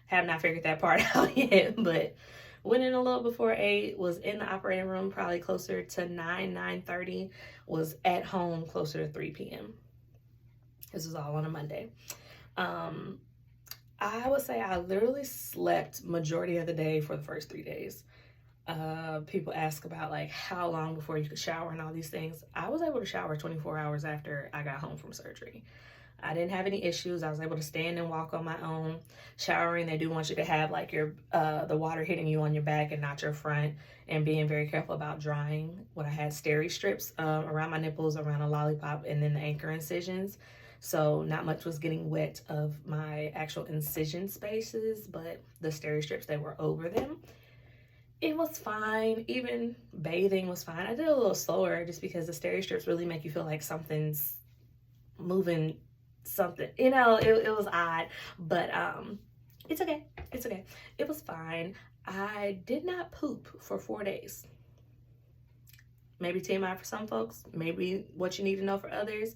Have not figured that part out yet, but went in a little before 8, was in the operating room probably closer to 9:30, was at home closer to 3 p.m. This was all on a Monday. I would say I literally slept majority of the day for the first 3 days. People ask about like how long before you could shower and all these things. I was able to shower 24 hours after I got home from surgery. I didn't have any issues. I was able to stand and walk on my own. Showering, they do want you to have like your the water hitting you on your back and not your front, and being very careful about drying. What I had steri strips around my nipples, around a lollipop, and then the anchor incisions. So not much was getting wet of my actual incision spaces, but the steri strips, they were over them. It was fine. Even bathing was fine. I did a little slower just because the steri strips really make you feel like something's moving something. You know, it was odd, but it's okay. It's okay. It was fine. I did not poop for 4 days. Maybe TMI for some folks. Maybe what you need to know for others.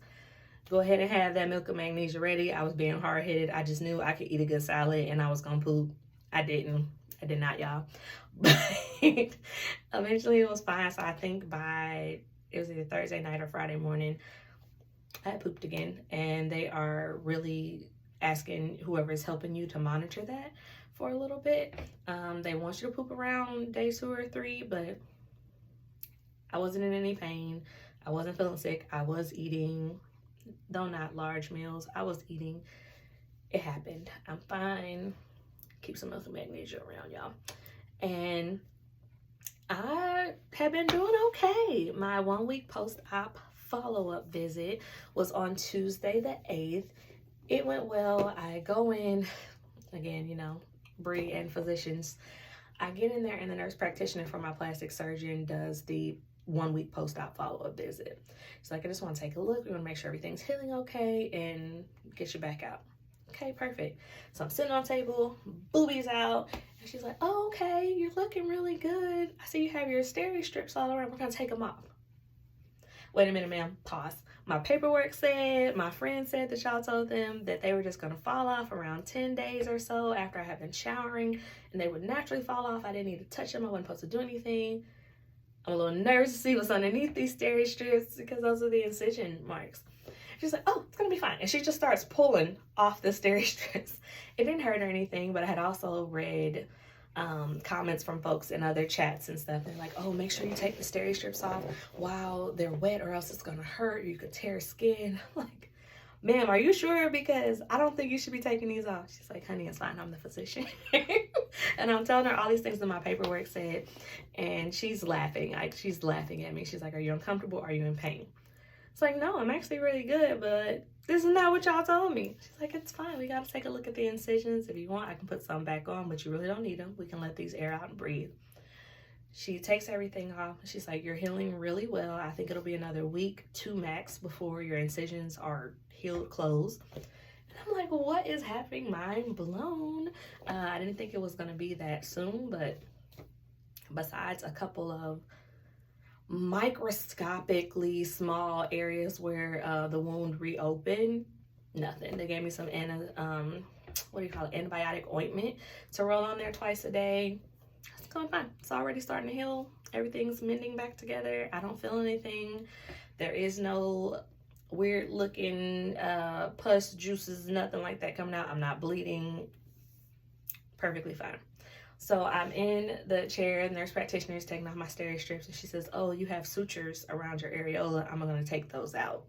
Go ahead and have that milk of magnesia ready. I was being hard-headed. I just knew I could eat a good salad and I was gonna poop. I didn't. I did not, y'all. But eventually it was fine. So I think it was either Thursday night or Friday morning, I had pooped again. And they are really asking whoever is helping you to monitor that for a little bit. They want you to poop around day 2 or 3, but I wasn't in any pain. I wasn't feeling sick. I was eating, though not large meals, I was eating. It happened. I'm fine. Keep some milk and magnesia around, y'all. And I have been doing okay. My 1 week post-op follow-up visit was on Tuesday the 8th. It went well. I go in, again, you know, Bree and physicians. I get in there and the nurse practitioner for my plastic surgeon does the 1 week post-op follow-up visit. She's like, I just want to take a look. We want to make sure everything's healing okay and get you back out. Okay, perfect. So I'm sitting on the table, boobies out, and she's like, oh, okay, you're looking really good. I see you have your steri strips all around. We're going to take them off. Wait a minute, ma'am. Pause. My paperwork said, my friend said that y'all told them that they were just going to fall off around 10 days or so after I had been showering, and they would naturally fall off. I didn't need to touch them. I wasn't supposed to do anything. I'm a little nervous to see what's underneath these steri strips because those are the incision marks. She's like, oh, it's going to be fine. And she just starts pulling off the steri strips. It didn't hurt or anything, but I had also read comments from folks in other chats and stuff. They're like, oh, make sure you take the steri strips off while they're wet or else it's going to hurt. You could tear skin. Like, ma'am, are you sure? Because I don't think you should be taking these off. She's like, honey, it's fine. I'm the physician. And I'm telling her all these things that my paperwork said. And she's laughing. Like, she's laughing at me. She's like, are you uncomfortable? Are you in pain? It's like, no, I'm actually really good, but this is not what y'all told me. She's like, it's fine. We got to take a look at the incisions. If you want, I can put some back on, but you really don't need them. We can let these air out and breathe. She takes everything off. She's like, you're healing really well. I think it'll be another week, 2 max, before your incisions are healed, closed. And I'm like, what is happening? Mind blown. I didn't think it was going to be that soon, but besides a couple of microscopically small areas where the wound reopened, nothing. They gave me some antibiotic ointment to roll on there twice a day. It's going fine. It's already starting to heal. Everything's mending back together. I don't feel anything. There is no weird looking pus, juices, nothing like that coming out. I'm not bleeding. Perfectly fine. So I'm in the chair, and nurse practitioner is taking off my steri strips, and she says, oh, you have sutures around your areola. I'm going to take those out.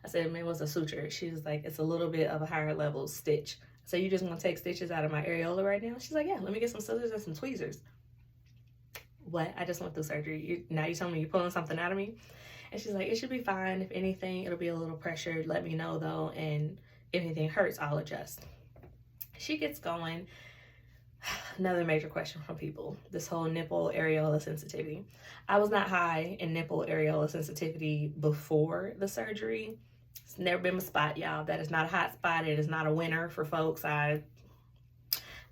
I said, man, what's a suture? She was like, it's a little bit of a higher level stitch. So you just want to take stitches out of my areola right now? She's like, yeah, let me get some scissors and some tweezers. What? I just went through surgery. Now you telling me you're pulling something out of me? And she's like, it should be fine. If anything, it'll be a little pressured. Let me know, though, and if anything hurts, I'll adjust. She gets going. Another major question from people, this whole nipple areola sensitivity. I was not high in nipple areola sensitivity before the surgery. It's never been my spot, y'all. That is not a hot spot. It is not a winner for folks. I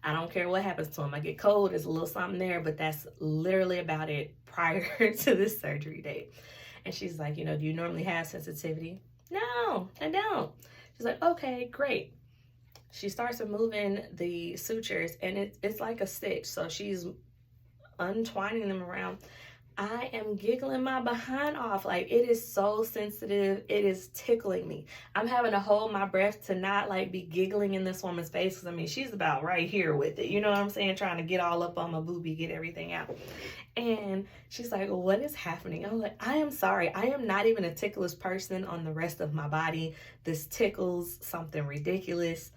don't care what happens to them. I get cold, there's a little something there, but that's literally about it prior to this surgery date. And she's like, you know, do you normally have sensitivity? No, I don't. She's like, okay, great. She starts removing the sutures, and it's like a stitch. So she's untwining them around. I am giggling my behind off. Like, it is so sensitive. It is tickling me. I'm having to hold my breath to not like be giggling in this woman's face, because I mean, she's about right here with it. You know what I'm saying? Trying to get all up on my boobie, get everything out. And she's like, what is happening? I'm like, I am sorry. I am not even a ticklish person on the rest of my body. This tickles something ridiculous.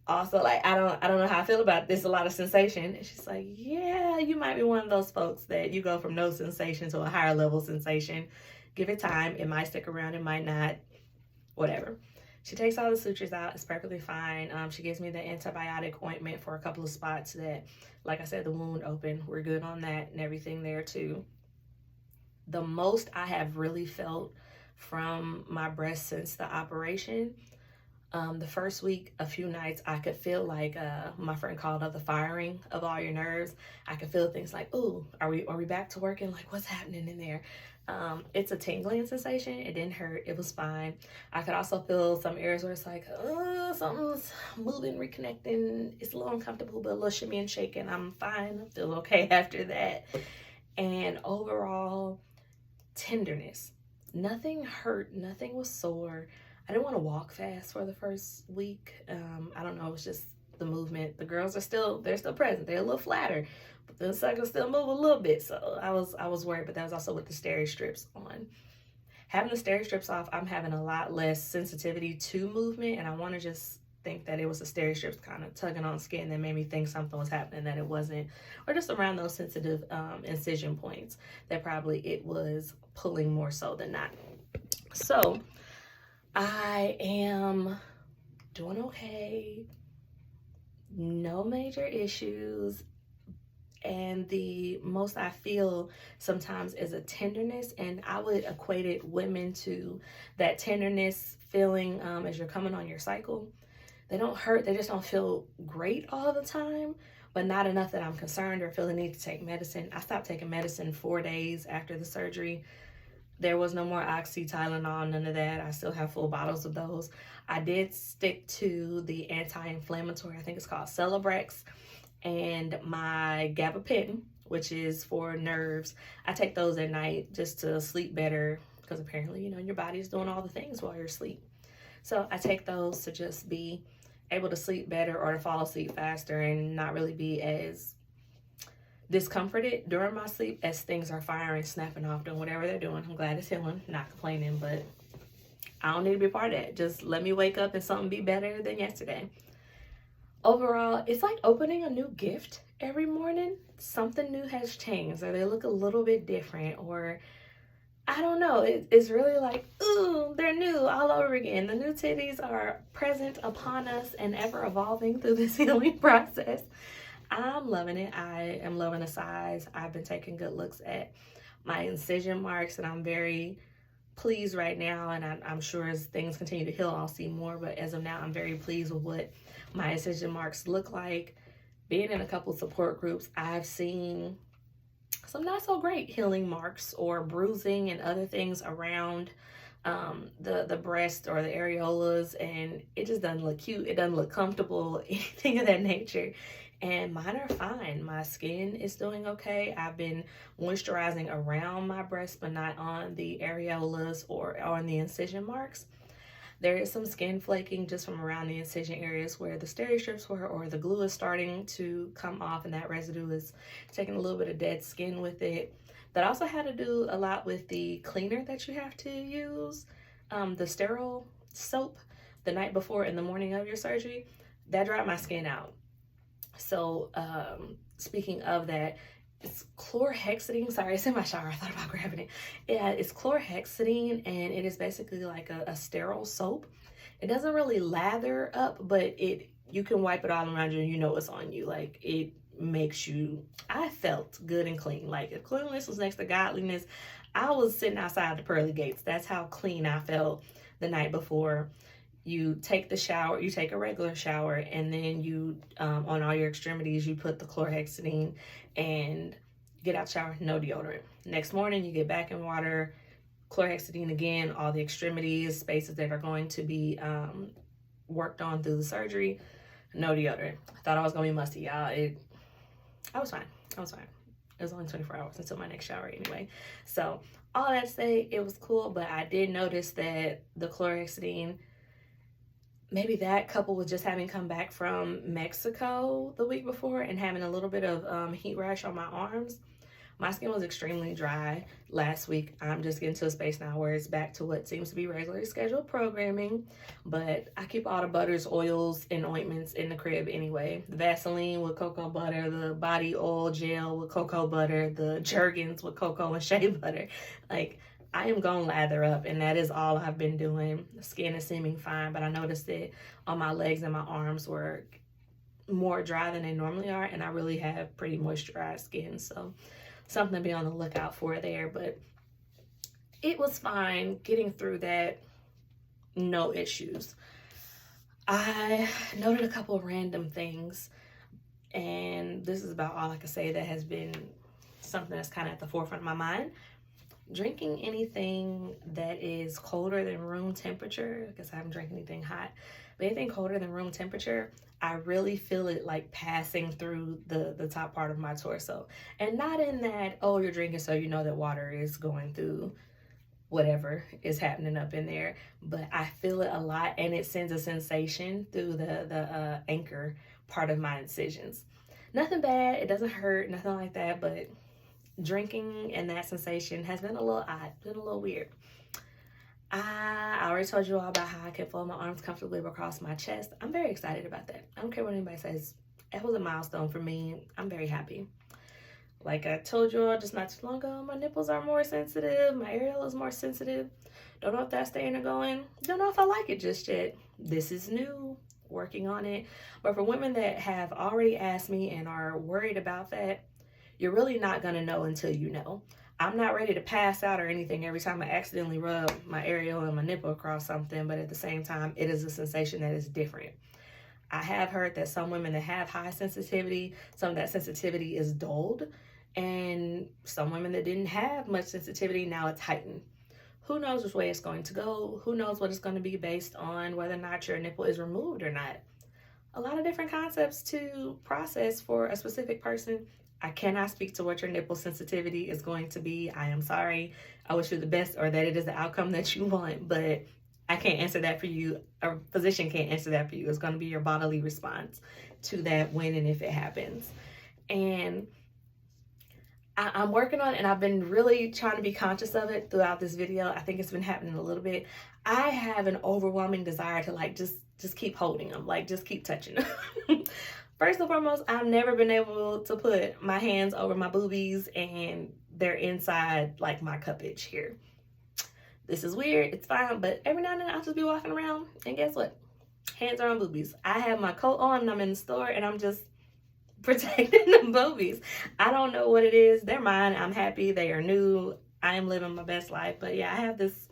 Also, like, I don't know how I feel about this. A lot of sensation. And she's like, yeah, you might be one of those folks that you go from no sensation to a higher level sensation. Give it time. It might stick around. It might not. Whatever. She takes all the sutures out. It's perfectly fine. She gives me the antibiotic ointment for a couple of spots that, like I said, the wound opened. We're good on that and everything there too. The most I have really felt from my breast since the operation, the first week, a few nights, I could feel like, my friend called it the firing of all your nerves. I could feel things like, ooh, are we back to working? Like, what's happening in there? It's a tingling sensation. It didn't hurt. It was fine. I could also feel some areas where it's like, something's moving, reconnecting. It's a little uncomfortable, but a little shimmy and shaking. I'm fine. I feel okay after that. And overall, tenderness. Nothing hurt. Nothing was sore. I didn't want to walk fast for the first week. I don't know. It was just the movement. The girls they're still present. They're a little flatter, but the suckers still move a little bit. So I was worried, but that was also with the steri strips on. Having the steri strips off, I'm having a lot less sensitivity to movement, and I want to just think that it was the steri strips kind of tugging on skin that made me think something was happening that it wasn't, or just around those sensitive incision points that probably it was pulling more so than not. So I am doing okay, no major issues, and the most I feel sometimes is a tenderness, and I would equate it, women, to that tenderness feeling as you're coming on your cycle. They don't hurt, they just don't feel great all the time, but not enough that I'm concerned or feel the need to take medicine. I stopped taking medicine 4 days after the surgery. There was no more Oxy, Tylenol, none of that. I still have full bottles of those. I did stick to the anti-inflammatory, I think it's called Celebrex, and my gabapentin, which is for nerves. I take those at night just to sleep better, because apparently, your body's doing all the things while you're asleep. So I take those to just be able to sleep better or to fall asleep faster and not really be as discomforted during my sleep as things are firing, snapping off, doing whatever they're doing. I'm glad it's healing, not complaining, but I don't need to be a part of that. Just let me wake up and something be better than yesterday. Overall, it's like opening a new gift every morning. Something new has changed, or they look a little bit different, or I don't know. It's really like, ooh, they're new all over again. The new titties are present upon us and ever evolving through this healing process. I'm loving it. I am loving the size. I've been taking good looks at my incision marks, and I'm very pleased right now. And I'm sure as things continue to heal, I'll see more. But as of now, I'm very pleased with what my incision marks look like. Being in a couple support groups, I've seen some not so great healing marks or bruising and other things around the breast or the areolas, and it just doesn't look cute. It doesn't look comfortable, anything of that nature. And mine are fine. My skin is doing okay. I've been moisturizing around my breast, but not on the areolas or on the incision marks. There is some skin flaking just from around the incision areas where the steri strips were, or the glue is starting to come off, and that residue is taking a little bit of dead skin with it. That also had to do a lot with the cleaner that you have to use, the sterile soap the night before in the morning of your surgery. That dried my skin out. So speaking of that, it's chlorhexidine. Sorry, it's in my shower. I thought about grabbing it. Yeah, it's chlorhexidine, and it is basically like a sterile soap. It doesn't really lather up, but you can wipe it all around you and you know it's on you. Like, it makes you, I felt good and clean. Like, if cleanliness was next to godliness, I was sitting outside the pearly gates. That's how clean I felt the night before. You take the shower, you take a regular shower, and then you, on all your extremities, you put the chlorhexidine and get out the shower, no deodorant. Next morning, you get back in water, chlorhexidine again, all the extremities, spaces that are going to be worked on through the surgery, no deodorant. I thought I was going to be musty, y'all. I was fine. I was fine. It was only 24 hours until my next shower anyway. So all that to say, it was cool, but I did notice that the chlorhexidine, maybe that coupled with just having come back from Mexico the week before and having a little bit of heat rash on my arms, my skin was extremely dry last week. I'm just getting to a space now where it's back to what seems to be regularly scheduled programming, but I keep all the butters, oils, and ointments in the crib anyway. The Vaseline with cocoa butter, the body oil gel with cocoa butter, the Jergens with cocoa and shea butter. Like, I am gonna lather up, and that is all I've been doing. The skin is seeming fine, but I noticed that on my legs and my arms were more dry than they normally are, and I really have pretty moisturized skin, so something to be on the lookout for there. But it was fine getting through that, no issues. I noted a couple of random things, and this is about all I can say that has been something that's kind of at the forefront of my mind. Drinking anything that is colder than room temperature, because I haven't drank anything hot, but anything colder than room temperature, I really feel it like passing through the top part of my torso. And not in that, oh, you're drinking so you know that water is going through whatever is happening up in there, but I feel it a lot, and it sends a sensation through the anchor part of my incisions. Nothing bad, it doesn't hurt, nothing like that, but drinking and that sensation has been a little odd, been a little weird. I already told you all about how I can fold my arms comfortably across my chest. I'm very excited about that. I don't care what anybody says. That was a milestone for me. I'm very happy. Like I told you all just not too long ago, my nipples are more sensitive. My areola is more sensitive. Don't know if that's staying or going. Don't know if I like it just yet. This is new. Working on it. But for women that have already asked me and are worried about that, you're really not going to know until you know. I'm not ready to pass out or anything every time I accidentally rub my areola and my nipple across something, but at the same time, it is a sensation that is different. I have heard that some women that have high sensitivity, some of that sensitivity is dulled, and some women that didn't have much sensitivity, now it's heightened. Who knows which way it's going to go? Who knows what it's going to be based on whether or not your nipple is removed or not? A lot of different concepts to process for a specific person. I cannot speak to what your nipple sensitivity is going to be. I am sorry. I wish you the best or that it is the outcome that you want, but I can't answer that for you. A physician can't answer that for you. It's going to be your bodily response to that when and if it happens. And I'm working on it, and I've been really trying to be conscious of it throughout this video. I think it's been happening a little bit. I have an overwhelming desire to like just keep holding them, like just keep touching them. First and foremost, I've never been able to put my hands over my boobies and they're inside like my cuppage here. This is weird, it's fine, but every now and then I'll just be walking around and guess what? Hands are on boobies. I have my coat on and I'm in the store and I'm just protecting the boobies. I don't know what it is. They're mine. I'm happy. They are new. I am living my best life. But yeah, I have this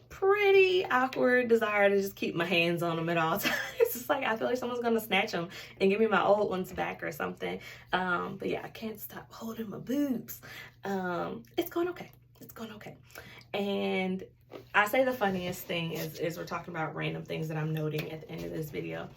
pretty awkward desire to just keep my hands on them at all times. It's like I feel like someone's gonna snatch them and give me my old ones back or something. But yeah, I can't stop holding my boobs. It's going okay. It's going okay. And I say the funniest thing is we're talking about random things that I'm noting at the end of this video.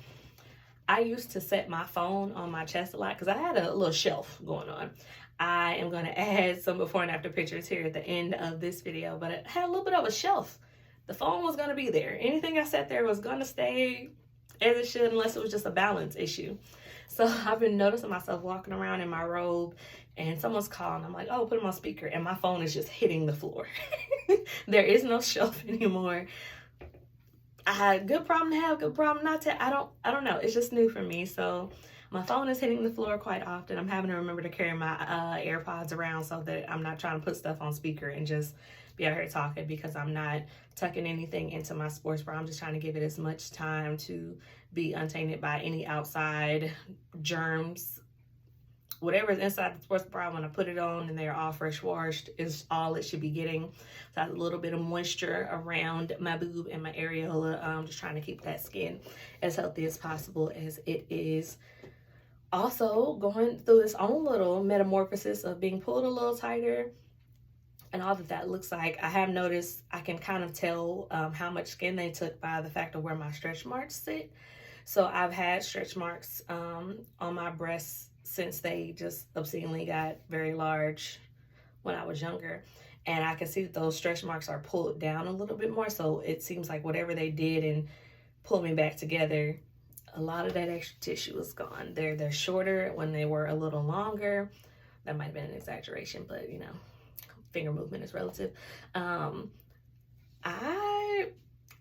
I used to set my phone on my chest a lot because I had a little shelf going on. I am going to add some before and after pictures here at the end of this video, but it had a little bit of a shelf. The phone was going to be there. Anything I set there was going to stay as it should unless it was just a balance issue. So I've been noticing myself walking around in my robe and someone's calling. I'm like, oh, put them on speaker, and my phone is just hitting the floor. There is no shelf anymore. I had a good problem to have, good problem not to. I don't know. It's just new for me. So my phone is hitting the floor quite often. I'm having to remember to carry my AirPods around so that I'm not trying to put stuff on speaker and just be out here talking, because I'm not tucking anything into my sports bra. I'm just trying to give it as much time to be untainted by any outside germs. Whatever is inside the sports bra, when I put it on and they're all fresh washed, is all it should be getting. So I have a little bit of moisture around my boob and my areola. Just trying to keep that skin as healthy as possible as it is. Also going through its own little metamorphosis of being pulled a little tighter and all that looks like. I have noticed I can kind of tell how much skin they took by the fact of where my stretch marks sit. So I've had stretch marks on my breasts since they just obscenely got very large when I was younger. And I can see that those stretch marks are pulled down a little bit more. So it seems like whatever they did and pull me back together, a lot of that extra tissue is gone. They're shorter when they were a little longer. That might have been an exaggeration, but you know, finger movement is relative.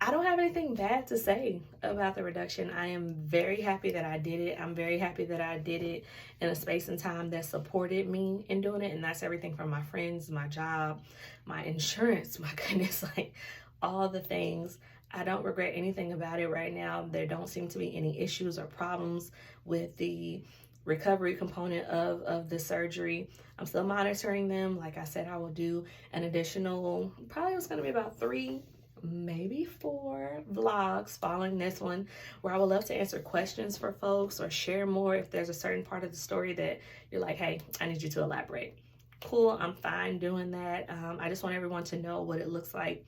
I don't have anything bad to say about the reduction. I am very happy that I did it. I'm very happy that I did it in a space and time that supported me in doing it. And that's everything from my friends, my job, my insurance, my goodness, like all the things. I don't regret anything about it right now. There don't seem to be any issues or problems with the recovery component of the surgery. I'm still monitoring them. Like I said, I will do an additional, probably it's going to be about 3, maybe 4 vlogs following this one, where I would love to answer questions for folks or share more if there's a certain part of the story that you're like, hey, I need you to elaborate. Cool, I'm fine doing that. I just want everyone to know what it looks like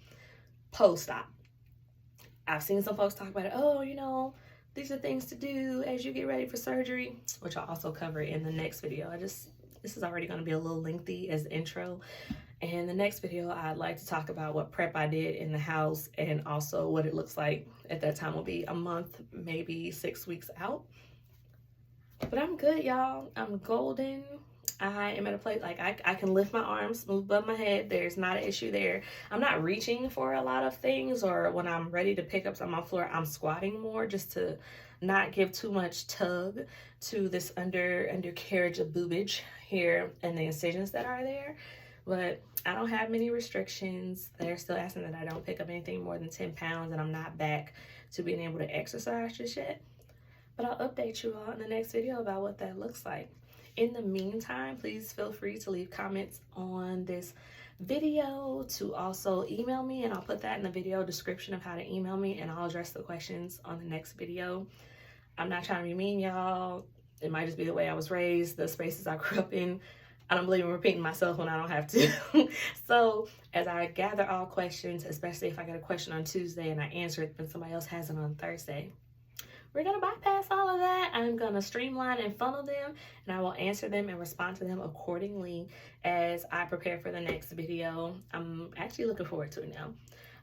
post-op. I've seen some folks talk about it. Oh, you know, these are things to do as you get ready for surgery, which I'll also cover in the next video. This is already going to be a little lengthy as the intro. And the next video, I'd like to talk about what prep I did in the house and also what it looks like at that time will be a month, maybe 6 weeks out. But I'm good, y'all. I'm golden. I am at a place like I can lift my arms, move above my head. There's not an issue there. I'm not reaching for a lot of things, or when I'm ready to pick up something on the floor, I'm squatting more just to not give too much tug to this undercarriage of boobage here and the incisions that are there. But I don't have many restrictions. They're still asking that I don't pick up anything more than 10 pounds, and I'm not back to being able to exercise just yet. But I'll update you all in the next video about what that looks like. In the meantime, please feel free to leave comments on this video, to also email me, and I'll put that in the video description of how to email me, and I'll address the questions on the next video. I'm not trying to be mean, y'all. It might just be the way I was raised, the spaces I grew up in. I don't believe in repeating myself when I don't have to. So as I gather all questions, especially if I get a question on Tuesday and I answer it, then somebody else has it on Thursday, we're going to bypass all of that. I'm going to streamline and funnel them, and I will answer them and respond to them accordingly as I prepare for the next video. I'm actually looking forward to it now.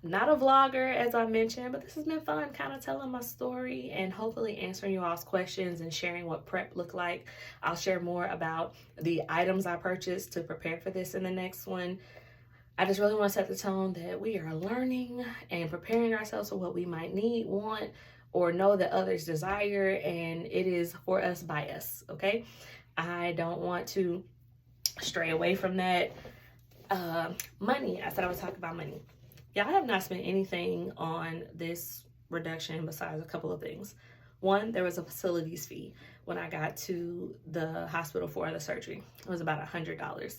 I'm not a vlogger, as I mentioned, but this has been fun, kind of telling my story and hopefully answering you all's questions and sharing what prep looked like. I'll share more about the items I purchased to prepare for this in the next one. I just really want to set the tone that we are learning and preparing ourselves for what we might need, want, or know that others desire, and it is for us by us, okay? I don't want to stray away from that. Money, I said I would talk about money. Y'all, have not spent anything on this reduction besides a couple of things. One, there was a facilities fee when I got to the hospital for the surgery. It was about $100.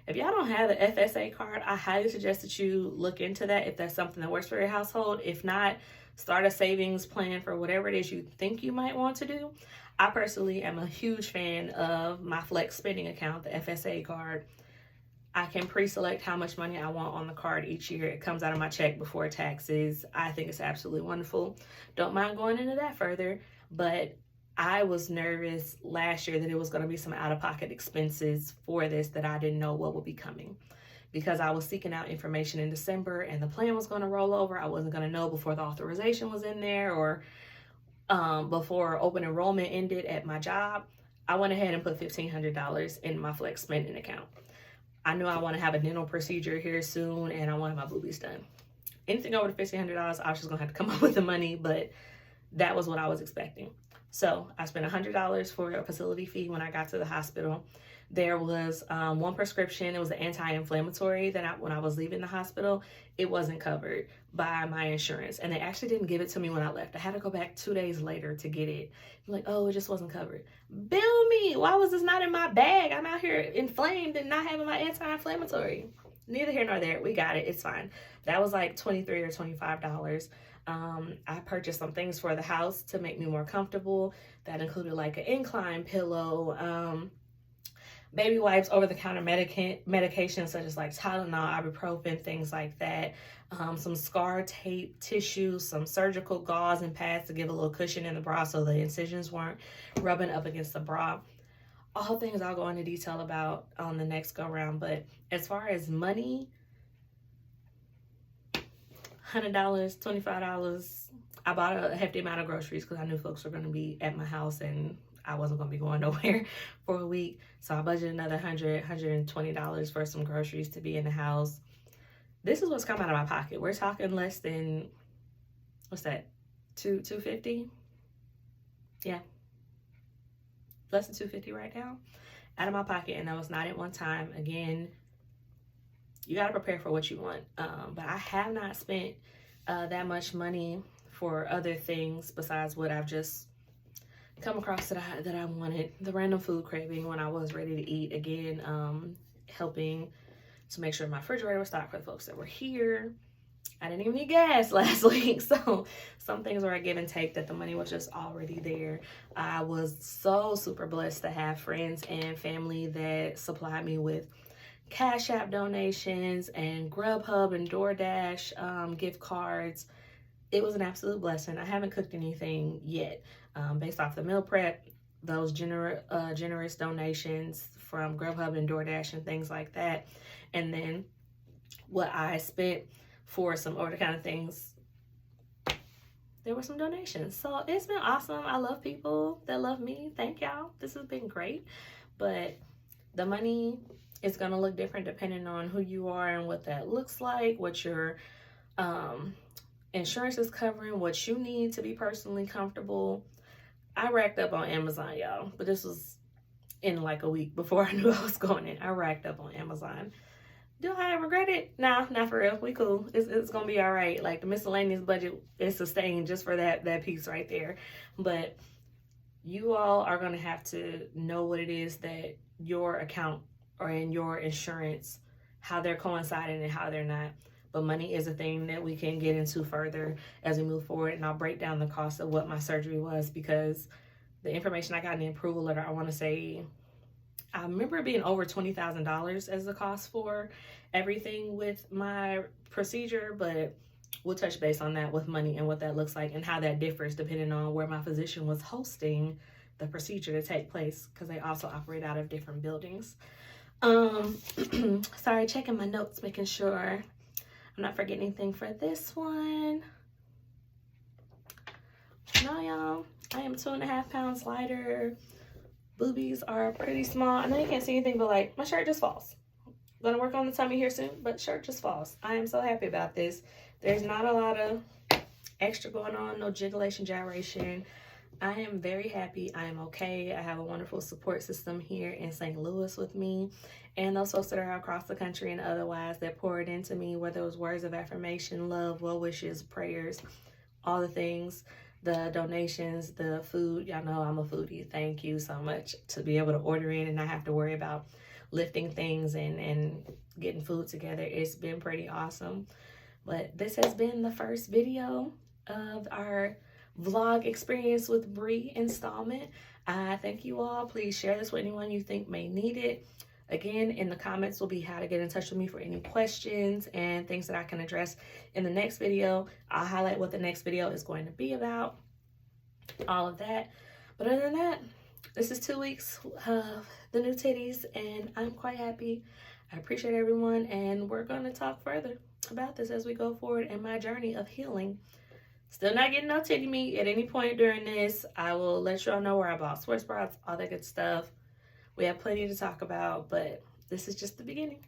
If y'all don't have the FSA card, I highly suggest that you look into that if that's something that works for your household. If not, start a savings plan for whatever it is you think you might want to do. I personally am a huge fan of my Flex spending account, the FSA card. I can pre-select how much money I want on the card each year. It comes out of my check before taxes. I think it's absolutely wonderful. Don't mind going into that further, but I was nervous last year that it was going to be some out-of-pocket expenses for this that I didn't know what would be coming. Because I was seeking out information in December and the plan was going to roll over. I wasn't going to know before the authorization was in there, or before open enrollment ended at my job. I went ahead and put $1,500 in my Flex spending account. I knew I want to have a dental procedure here soon, and I wanted my boobies done. Anything over the $1,500, I was just going to have to come up with the money, but that was what I was expecting. So I spent $100 for a facility fee when I got to the hospital. There was one prescription. It was an anti-inflammatory that when I was leaving the hospital, it wasn't covered by my insurance. And they actually didn't give it to me when I left. I had to go back 2 days later to get it. I'm like, oh, it just wasn't covered. Bill me. Why was this not in my bag? I'm out here inflamed and not having my anti-inflammatory. Neither here nor there. We got it. It's fine. That was like $23 or $25. I purchased some things for the house to make me more comfortable. That included like an incline pillow, baby wipes, over-the-counter medications such as like Tylenol, ibuprofen, things like that. Some scar tape, tissue, some surgical gauze and pads to give a little cushion in the bra so the incisions weren't rubbing up against the bra. All things I'll go into detail about on the next go round. But as far as money, $100, $25. I bought a hefty amount of groceries because I knew folks were going to be at my house and I wasn't going to be going nowhere for a week. So I budgeted another $120 for some groceries to be in the house. This is what's come out of my pocket. We're talking less than, what's that, $250? Yeah. Less than $250 right now out of my pocket, and that was not at one time. Again, you got to prepare for what you want. But I have not spent that much money for other things besides what I've just come across that I wanted. The random food craving when I was ready to eat. Again, helping to make sure my refrigerator was stocked for the folks that were here. I didn't even need gas last week. So some things were a give and take that the money was just already there. I was so super blessed to have friends and family that supplied me with Cash App donations and Grubhub and DoorDash gift cards. It was an absolute blessing. I haven't cooked anything yet. Based off the meal prep, those generous donations from Grubhub and DoorDash and things like that. And then what I spent for some over-the-counter things, there were some donations. So it's been awesome. I love people that love me. Thank y'all. This has been great. But the money is going to look different depending on who you are and what that looks like, what your insurance is covering, what you need to be personally comfortable. I racked up on Amazon, y'all, but this was in like a week before I knew I was going in. I racked up on Amazon. Do I regret it? Nah, not for real. We cool. It's gonna be all right. Like the miscellaneous budget is sustained just for that piece right there. But you all are gonna have to know what it is that your account or in your insurance, how they're coinciding and how they're not. But money is a thing that we can get into further as we move forward. And I'll break down the cost of what my surgery was, because the information I got in the approval letter, I want to say, I remember it being over $20,000 as the cost for everything with my procedure, but we'll touch base on that with money and what that looks like and how that differs depending on where my physician was hosting the procedure to take place, because they also operate out of different buildings. Sorry, checking my notes, making sure I'm not forgetting anything for this one. No, y'all, I am 2.5 pounds lighter. Boobies are pretty small. I know you can't see anything, but like my shirt just falls. Gonna work on the tummy here soon, but shirt just falls. I am so happy about this. There's not a lot of extra going on, no jigglation, gyration. I am very happy. I am okay. I have a wonderful support system here in St. Louis with me, and those folks that are across the country and otherwise that poured into me, whether it was words of affirmation, love, well wishes, prayers, all the things. The donations, the food. Y'all know I'm a foodie. Thank you so much to be able to order in and not have to worry about lifting things and getting food together. It's been pretty awesome. But this has been the first video of our vlog experience with Bree installment. I thank you all. Please share this with anyone you think may need it. Again, in the comments will be how to get in touch with me for any questions and things that I can address in the next video. I'll highlight what the next video is going to be about, all of that. But other than that, this is 2 weeks of the new titties, and I'm quite happy. I appreciate everyone, and we're going to talk further about this as we go forward in my journey of healing. Still not getting no titty meat at any point during this. I will let y'all know where I bought sports bras, all that good stuff. We have plenty to talk about, but this is just the beginning.